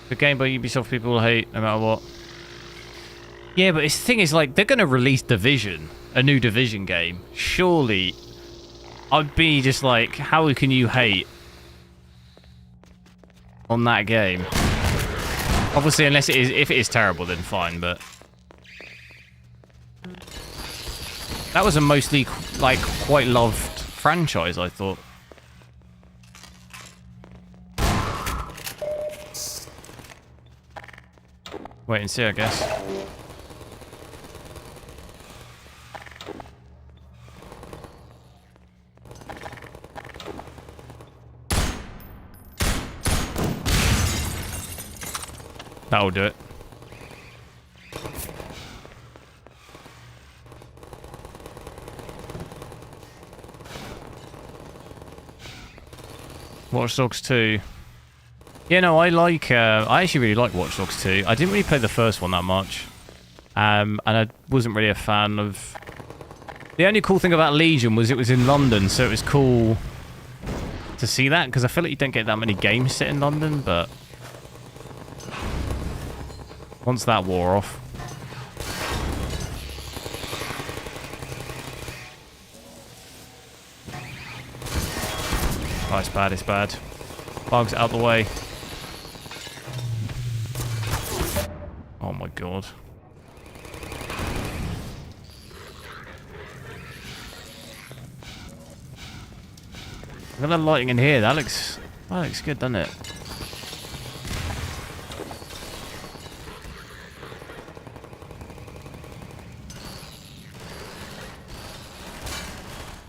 The game by Ubisoft people will hate no matter what. Yeah, but the thing is, like, they're going to release Division, a new Division game. Surely, I'd be just like, how can you hate on that game? Obviously, unless it is, if it is terrible, then fine, but... That was a mostly, like, quite loved franchise, I thought. Wait and see, I guess. That'll do it. Watch Dogs 2. Yeah, no, I actually really like Watch Dogs 2. I didn't really play the first one that much. And I wasn't really a fan of... The only cool thing about Legion was it was in London, so it was cool to see that, because I feel like you don't get that many games set in London, but... Once that wore off... Oh, it's bad, it's bad. Bugs out the way. Oh my god. Look at the lighting in here. That looks good, doesn't it?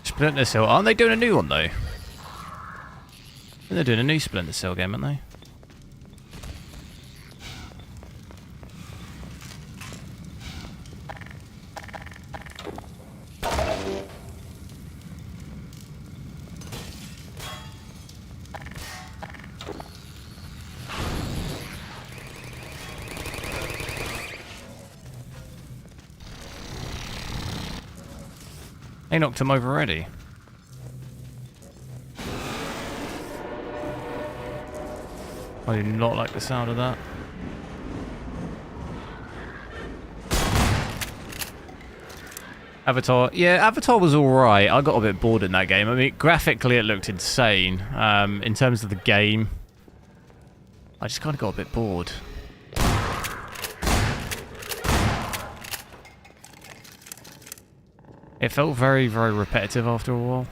Splinter Cell. Aren't they doing a new one though? They're doing a new Splinter Cell game, aren't they? They knocked him over already. I do not like the sound of that. Avatar. Yeah, Avatar was alright. I got a bit bored in that game. I mean, graphically it looked insane. In terms of the game, I just kind of got a bit bored. It felt very, very repetitive after a while.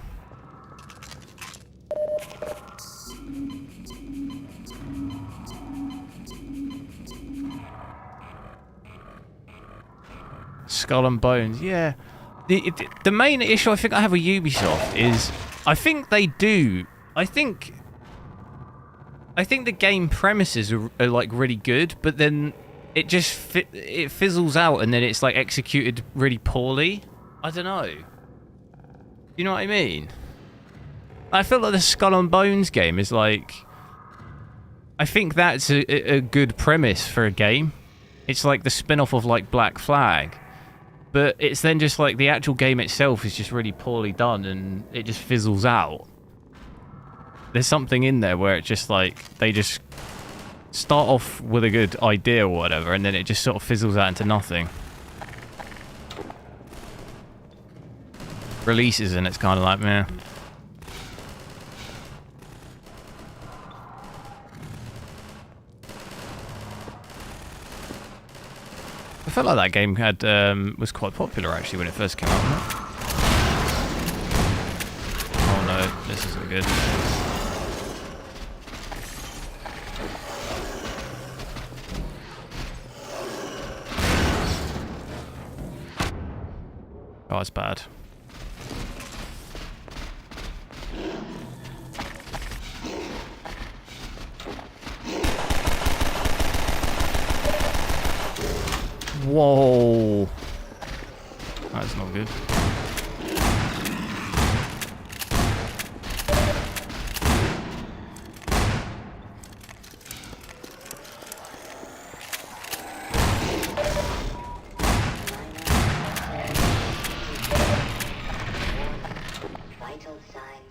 Skull and Bones, yeah. The main issue I think I have with Ubisoft is I think they do. I think the game premises are like really good, but then it just it fizzles out and then it's like executed really poorly. I don't know. You know what I mean? I feel like the Skull and Bones game is like... I think that's a good premise for a game. It's like the spin-off of like Black Flag. But it's then just like the actual game itself is just really poorly done and it just fizzles out. There's something in there where it's just like they just start off with a good idea or whatever and then it just sort of fizzles out into nothing. Releases and it's kind of like, meh. I felt like that game had was quite popular actually when it first came out. Oh no, this isn't good. Oh, it's bad. Whoa. That's not good.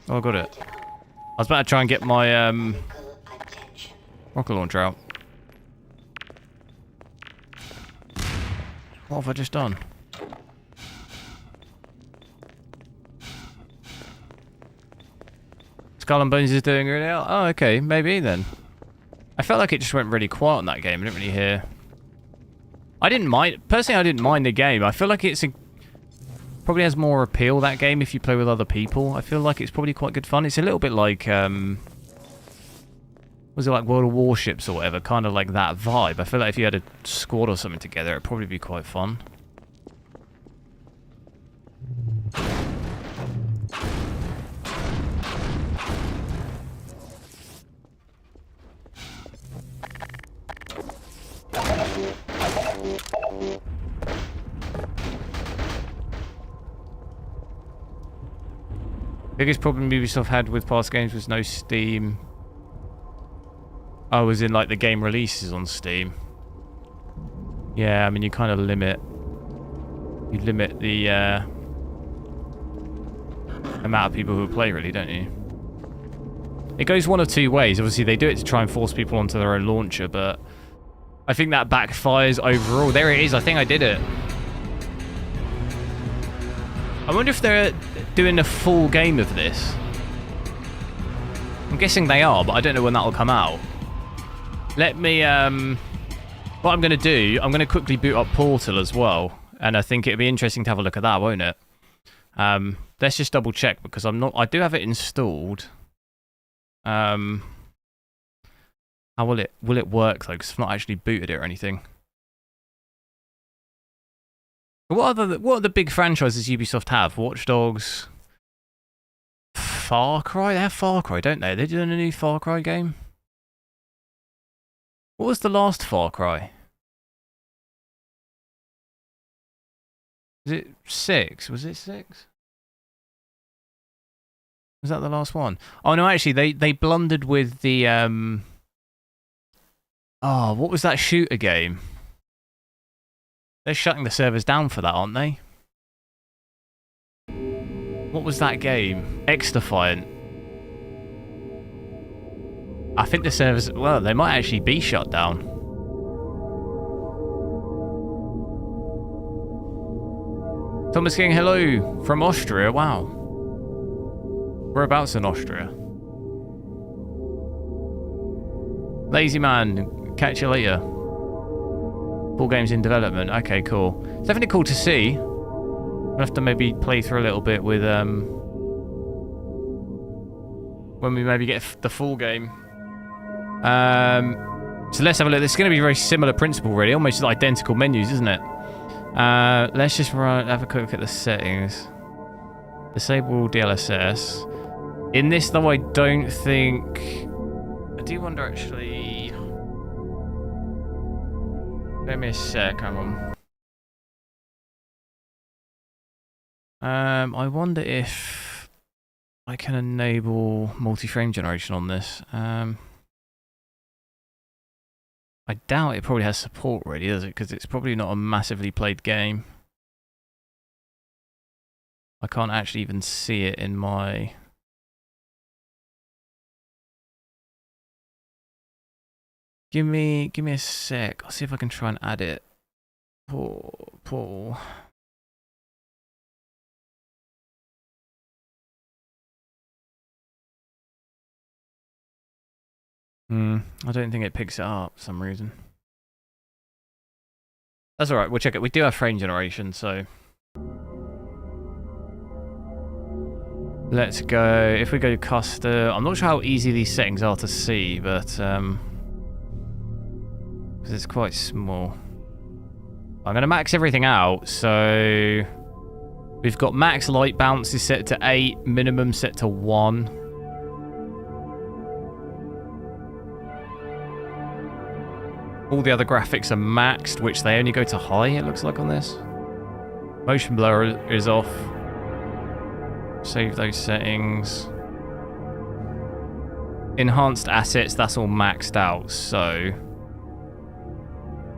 Oh, I got it. I was about to try and get my rocket launcher out. What have I just done? Skull and Bones is doing really well. Oh, okay, maybe then. I felt like it just went really quiet on that game. I didn't really hear. I didn't mind. Personally, I didn't mind the game. I feel like it's probably has more appeal, that game, if you play with other people. I feel like it's probably quite good fun. It's a little bit like was it like World of Warships or whatever? Kind of like that vibe. I feel like if you had a squad or something together, it'd probably be quite fun. Biggest problem Ubisoft had with past games was no Steam. Oh, was in like the game releases on Steam. Yeah, I mean you kind of limit. You limit the amount of people who play, really, don't you? It goes one of two ways. Obviously, they do it to try and force people onto their own launcher, but I think that backfires overall. There it is. I think I did it. I wonder if they're doing a full game of this. I'm guessing they are, but I don't know when that will come out. Let me, what I'm going to do, I'm going to quickly boot up Portal as well. And I think it'd be interesting to have a look at that, won't it? Let's just double check, because I do have it installed. How will it work though? Because I've not actually booted it or anything. What are the big franchises Ubisoft have? Watch Dogs, Far Cry. They have Far Cry, don't they? They're doing a new Far Cry game. What was the last Far Cry? Was it 6? Was it 6? Was that the last one? Oh no, actually they blundered with the oh, what was that shooter game? They're shutting the servers down for that, aren't they? What was that game? X-Defiant. I think the servers, well, they might actually be shut down. Thomas King, hello from Austria. Wow. Whereabouts in Austria? Lazy man, catch you later. Full game's in development. Okay, cool. It's definitely cool to see. We'll have to maybe play through a little bit with when we maybe get the full game. So let's have a look. This is going to be a very similar principle, really. Almost identical menus, isn't it? Let's just have a quick look at the settings. Disable DLSS. In this, though, I don't think... I do wonder, actually... Give me a sec, hang on. I wonder if I can enable multi-frame generation on this. I doubt it probably has support really, does it? Because it's probably not a massively played game. I can't actually even see it in my... Give me a sec. I'll see if I can try and add it. Paul. I don't think it picks it up for some reason. That's alright, we'll check it. We do have frame generation, so... Let's go... If we go to custom... I'm not sure how easy these settings are to see, but... Because it's quite small. I'm going to max everything out, so... We've got max light bounce is set to 8, minimum set to 1. All the other graphics are maxed, which they only go to high, it looks like on this. Motion blur is off. Save those settings. Enhanced assets, that's all maxed out, so...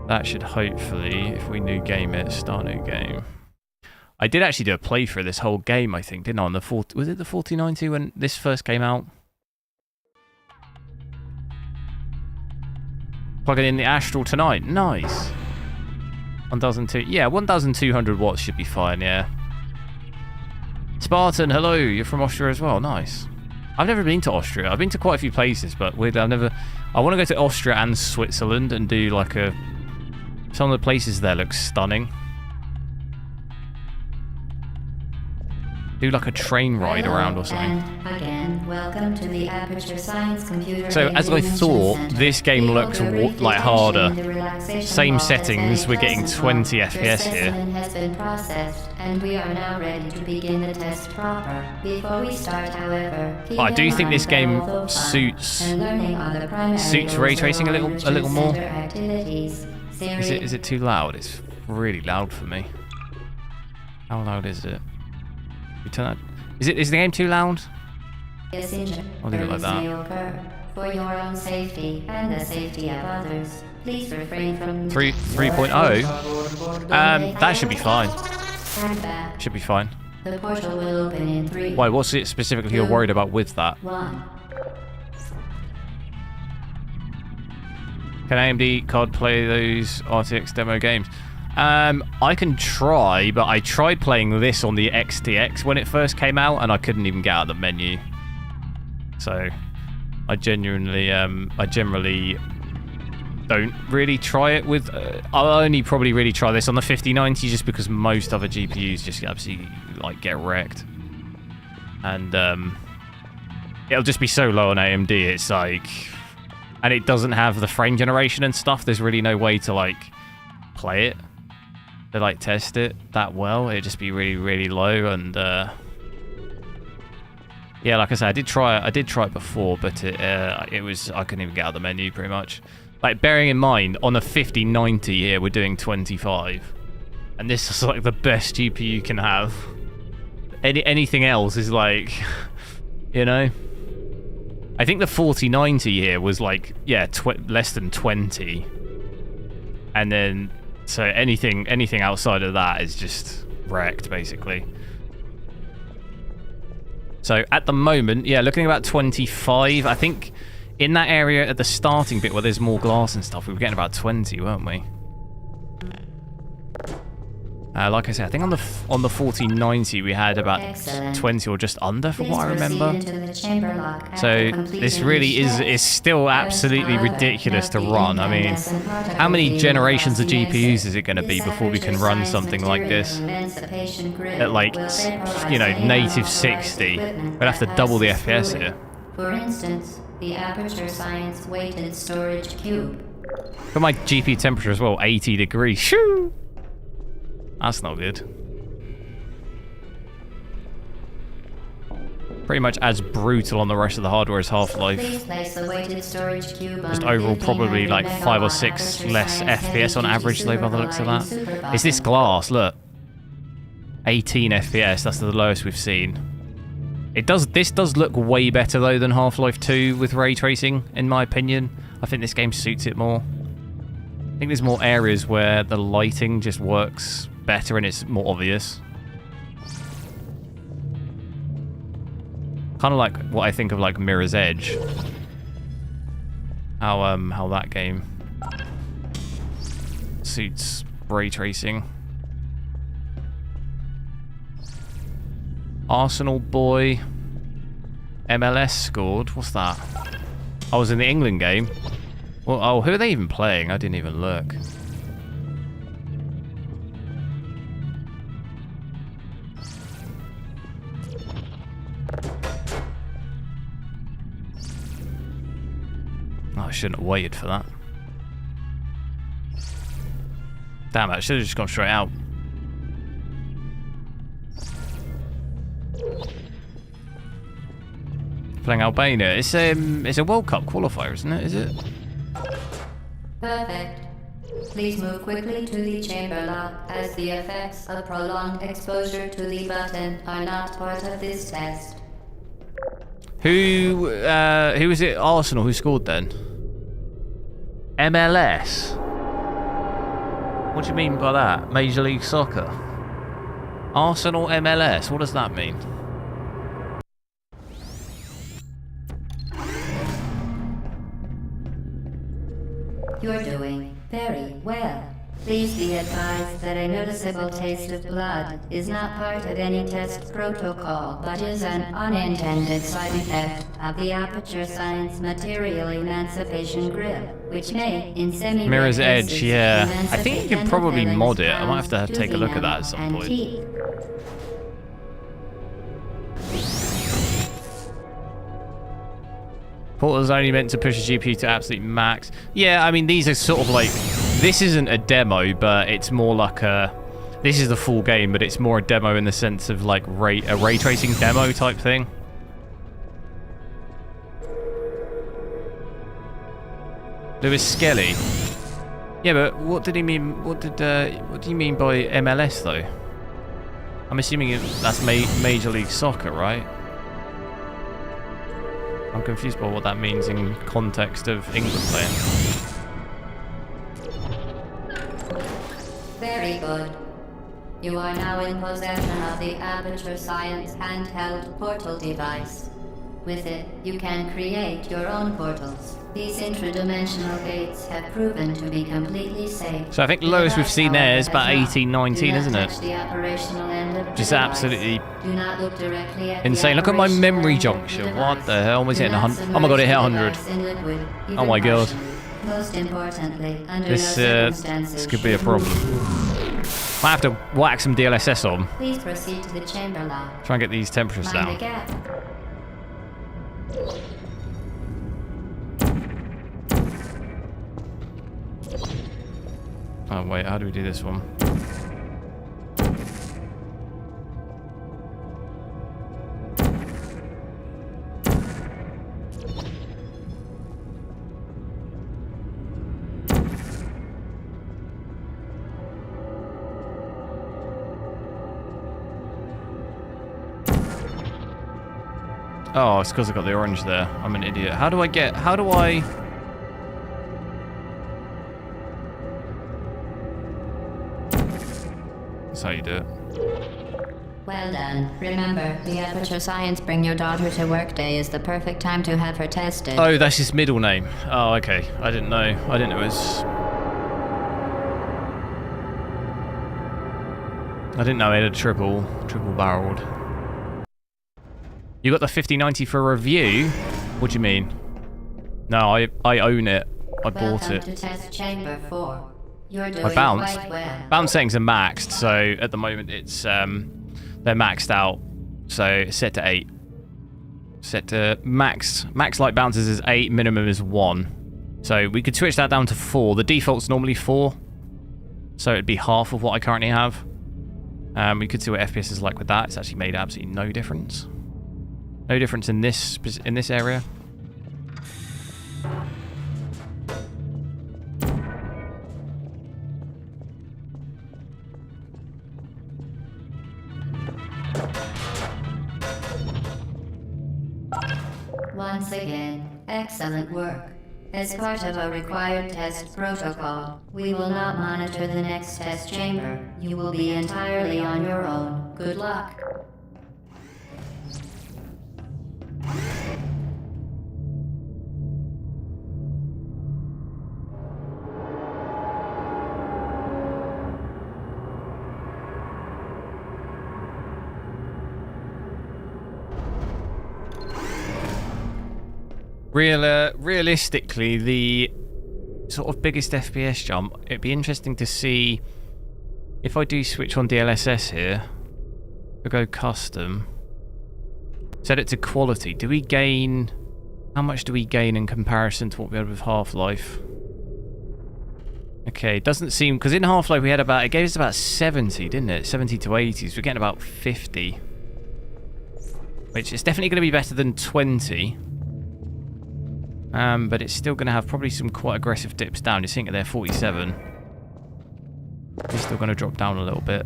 That should hopefully, if we new game it, start new game. I did actually do a playthrough of this whole game, I think, didn't I? On the was it the 4090 when this first came out? Plugging in the Astral tonight. Nice. 1,200. Yeah, 1,200 watts should be fine, yeah. Spartan, hello. You're from Austria as well. Nice. I've never been to Austria. I've been to quite a few places, but weird. I want to go to Austria and Switzerland and do like a... Some of the places there look stunning. Do like a train ride around or something. Again, welcome to the Aperture Science Computer. So as I thought, this game looks like harder. Same settings, we're getting 20 FPS here. Has been processed, and we are now ready to begin the test proper. Before we start, however, I do think this game suits ray tracing a little more. Is it too loud? It's really loud for me. How loud is it? You turn that. Is the game too loud? I'll leave it like that. For your own safety and the safety of others, please refrain from 3.0. That should be fine. Should be fine. The portal will open in 3. Why? What's it specifically you're worried about with that? 1. Can AMD card play those RTX demo games? I can try, but I tried playing this on the XTX when it first came out, and I couldn't even get out of the menu. So, I generally don't really try it with... I'll only probably really try this on the 5090 just because most other GPUs just absolutely, like, get wrecked. And, it'll just be so low on AMD, it's like... And it doesn't have the frame generation and stuff, there's really no way to, like, play it. To like test it that well, it'd just be really, really low, and yeah, like I said, I did try it before, but it was, I couldn't even get out of the menu pretty much. Like, bearing in mind, on a 5090 here, we're doing 25, and this is like the best GPU you can have. Anything else is like, you know. I think the 4090 here was like, yeah, less than 20, and then. So anything outside of that is just wrecked, basically. So at the moment, yeah, looking about 25. I think in that area at the starting bit where there's more glass and stuff, we were getting about 20, weren't we? Like I said, I think on the 1490 we had about Excellent. 20 or just under, from Please what I proceed remember. into the chamber lock after So completing this really each test. is still absolutely However, ridiculous to note the run. I mean, incandescent particle how many beam generations of across the GPUs exit. is it going to be This before we can aperture run science something like this? material emancipation grid At like, will vaporize you know, any native unauthorized 60. equipment We'd have to that double the passes FPS through here. it. For instance, the aperture science weighted storage cube. But my GPU temperature as well, 80 degrees. Shoo! That's not good. Pretty much as brutal on the rest of the hardware as Half-Life. Please place the weighted storage cube Just on overall probably 1500 like 5 or megawatt 6 aperture less science FPS on heavy-duty average though by the looks of that. super colliding It's this super glass, look. 18 FPS, that's the lowest we've seen. This does look way better though than Half-Life 2 with ray tracing, in my opinion. I think this game suits it more. I think there's more areas where the lighting just works better and it's more obvious. Kind of like what I think of like Mirror's Edge. How that game suits ray tracing. Arsenal boy. MLS scored. What's that? I was in the England game. Well, oh, who are they even playing? I didn't even look. Oh, I shouldn't have waited for that. Damn it, I should have just gone straight out. Playing Albania. It's a World Cup qualifier, isn't it? Is it? Perfect. Please move quickly to the chamber lock, as the effects of prolonged exposure to the button are not part of this test. Who was it? Arsenal who scored then? MLS. What do you mean by that? Major League Soccer. Arsenal MLS. What does that mean? You're doing very well. Please be advised that a noticeable taste of blood is not part of any test protocol, but is an unintended side effect of the aperture science material emancipation grid, which may, in semi Mirror's Edge, yeah. I think you can probably mod it. I might have to take a look at that at some point. Portal's only meant to push the GPU to absolute max. Yeah, I mean, these are sort of like... This isn't a demo, but it's more like a... This is the full game, but it's more a demo in the sense of like a ray tracing demo type thing. Lewis Skelly. Yeah, but what did he mean? What do you mean by MLS though? I'm assuming that's Major League Soccer, right? I'm confused by what that means in context of England playing. Very good. You are now in possession of the Aperture Science handheld portal device. With it, you can create your own portals. These intradimensional gates have proven to be completely safe. So I think the lowest we've seen there is about 18, 19, isn't it? Just absolutely insane. Look at my memory junction. What the hell? Was hitting 100? Oh my god, it hit 100. Oh my god. Most importantly, under This could be a problem. Might have to whack some DLSS on. Please proceed to the chamber lock. Try and get these temperatures Mind down. the gap. Oh wait, how do we do this one? Oh, it's because I got the orange there. I'm an idiot. How do I... That's how you do it. Well done. Remember, the Aperture Science Bring Your Daughter to Work Day is the perfect time to have her tested. Oh, that's his middle name. Oh, okay. I didn't know. I didn't know it was... I didn't know it had a triple barreled. You got the 5090 for review? What do you mean? No, I own it. I bought it. To test chamber 4. You're doing I bounced. quite well. Bounce settings are maxed, so at the moment it's they're maxed out. So it's set to 8. Set to max light bounces is 8, minimum is 1. So we could switch that down to 4. The default's normally 4. So it'd be half of what I currently have. We could see what FPS is like with that. It's actually made absolutely no difference. No difference in this area. Once again, excellent work. As part of a required test protocol, we will not monitor the next test chamber. You will be entirely on your own. Good luck. Realistically, the sort of biggest FPS jump, it'd be interesting to see if I do switch on DLSS here, I go custom, set it to quality. Do we gain, how much do we gain in comparison to what we had with Half-Life? Okay, it doesn't seem, because in Half-Life we had about, it gave us about 70, didn't it? 70 to 80, so we're getting about 50. Which is definitely going to be better than 20. But it's still going to have probably some quite aggressive dips down. You're seeing it there, 47. It's still going to drop down a little bit.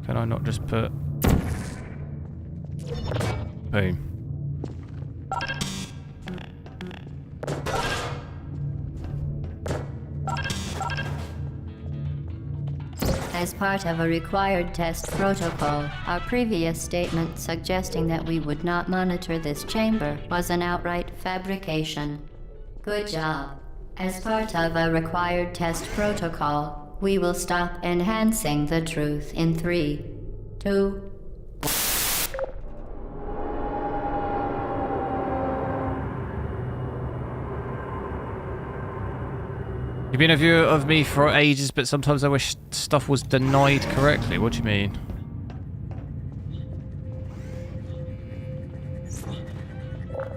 Can I not just put... Boom. As part of a required test protocol, our previous statement suggesting that we would not monitor this chamber was an outright fabrication. Good job. As part of a required test protocol, we will stop enhancing the truth in 3, 2, You've been a viewer of me for ages, but sometimes I wish stuff was denied correctly. What do you mean?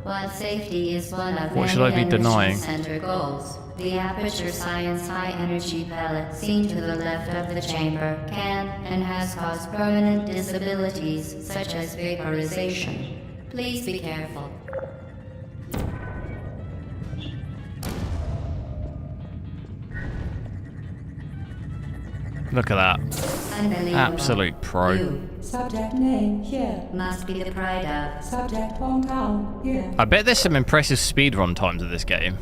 While safety is one of What should I be many denying? center goals, the Aperture Science high-energy pellet seen to the left of the chamber can and has caused permanent disabilities such as vaporization. Please be careful. Look at that. Unbelievable. Absolute pro. You Subject name here. must be the pride of. Subject hometown here. I bet there's some impressive speedrun times of this game.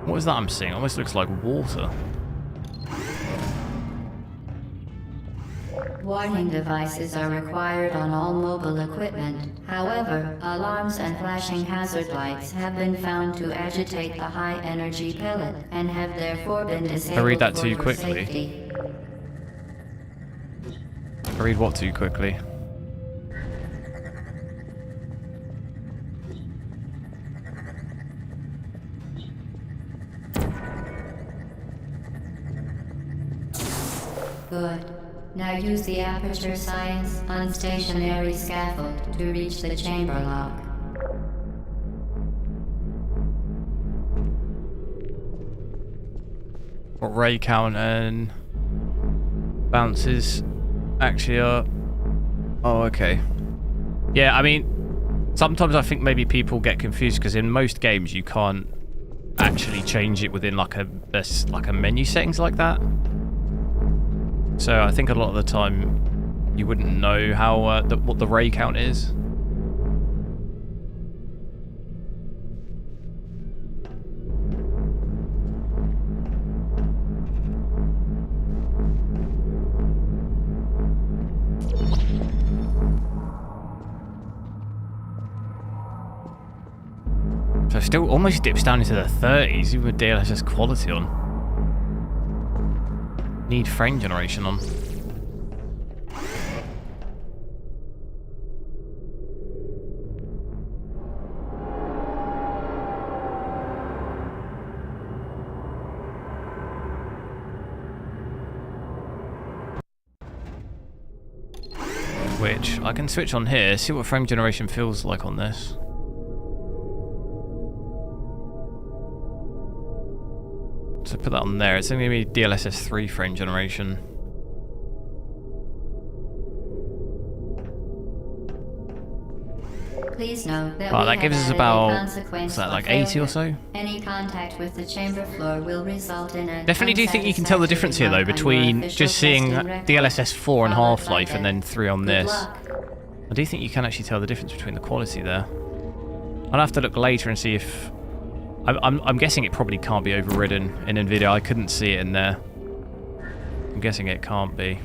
What is that I'm seeing? It almost looks like water. Warning devices are required on all mobile equipment. However, alarms and flashing hazard lights have been found to agitate the high-energy pellet and have therefore been disabled I read that for too your quickly. safety. I read what too quickly? Good. Now use the Aperture Science unstationary scaffold to reach the chamber lock. What ray count and bounces actually are. Oh, okay. Yeah, I mean, sometimes I think maybe people get confused because in most games you can't actually change it within like a menu settings like that. So I think a lot of the time you wouldn't know how what the ray count is. So it still almost dips down into the 30s, even with DLSS quality on. Need frame generation on. Which I can switch on here, see what frame generation feels like on this. So put that on there. It's only going to be DLSS 3 frame generation. Please note that that gives us about, what's that, like 80 or so? Any contact with the chamber floor will result in a Definitely do think you can tell the difference here though between just seeing DLSS 4 on Half-Life and then 3 on this. I do think you can actually tell the difference between the quality there. I'll have to look later and see if... I'm guessing it probably can't be overridden in Nvidia. I couldn't see it in there. I'm guessing it can't be.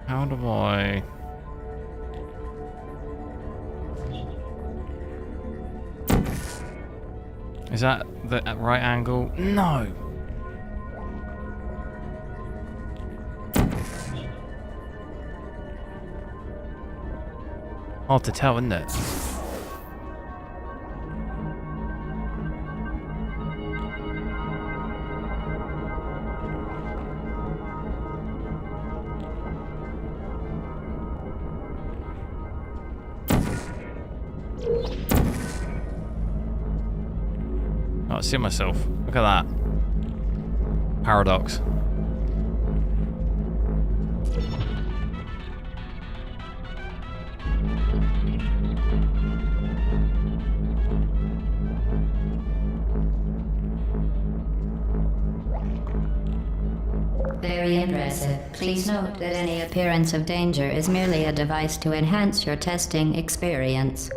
How do I... Is that the right angle? No! Hard to tell, isn't it? Oh, I see myself. Look at that. Paradox. Very impressive. Please note that any appearance of danger is merely a device to enhance your testing experience.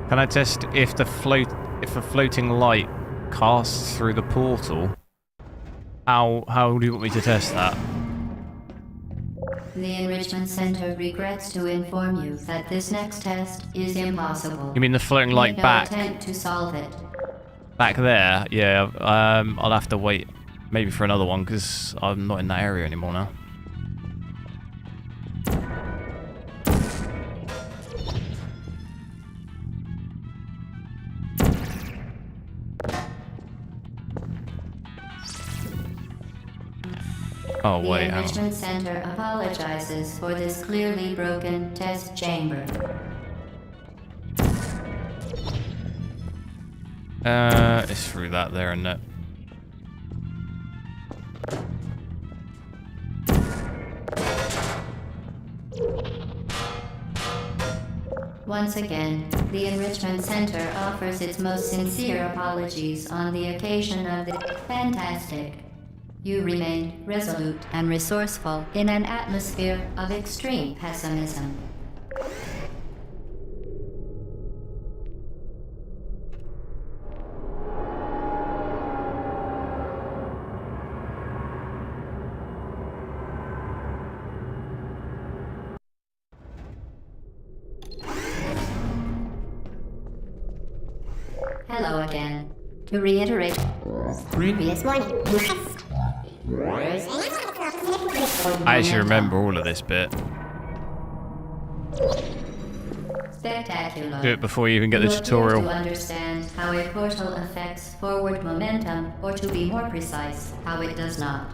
Can I test if the floating light casts through the portal? How do you want me to test that? The Enrichment Center regrets to inform you that this next test is impossible. You mean the floating light back? No attempt to solve it. Back there? Yeah, I'll have to wait maybe for another one because I'm not in that area anymore now. Oh wait, the Enrichment Center apologizes for this clearly broken test chamber. It's through that there, isn't it? Once again, the Enrichment Center offers its most sincere apologies on the occasion of the fantastic. You remained resolute and resourceful in an atmosphere of extreme pessimism. Hello again. To reiterate, previous one. I actually remember all of this bit. Spectacular. Do it before you even get the tutorial. To understand how a portal affects forward momentum, or to be more precise, how it does not.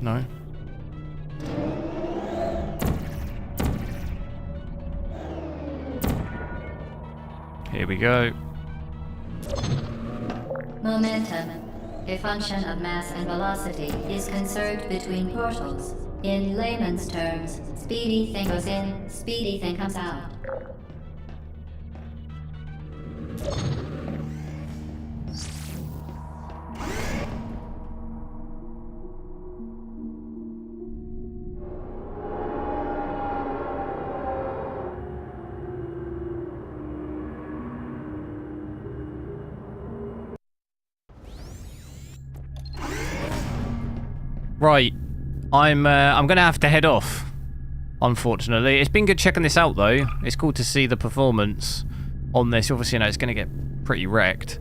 No. Here we go. Momentum, a function of mass and velocity, is conserved between portals, In layman's terms, speedy thing goes in, speedy thing comes out. Right, I'm gonna have to head off. Unfortunately, it's been good checking this out though. It's cool to see the performance on this. Obviously, you know it's gonna get pretty wrecked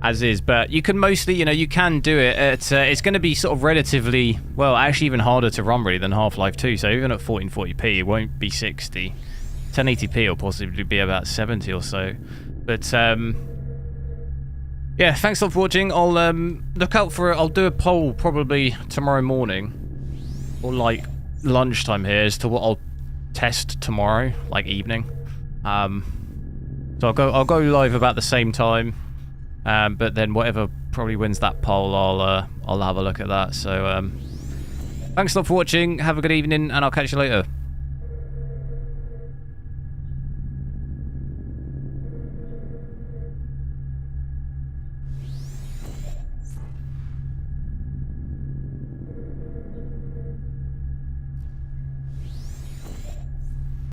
as is, but you can mostly, you know, you can do it. It's gonna be sort of relatively, well, actually even harder to run really than Half-Life 2. So even at 1440p, it won't be 60. 1080p will possibly be about 70 or so. But yeah, thanks a lot for watching. I'll look out for it. I'll do a poll probably tomorrow morning or like lunchtime here as to what I'll test tomorrow, like evening. So I'll go live about the same time. But then whatever probably wins that poll, I'll have a look at that. So thanks a lot for watching. Have a good evening, and I'll catch you later.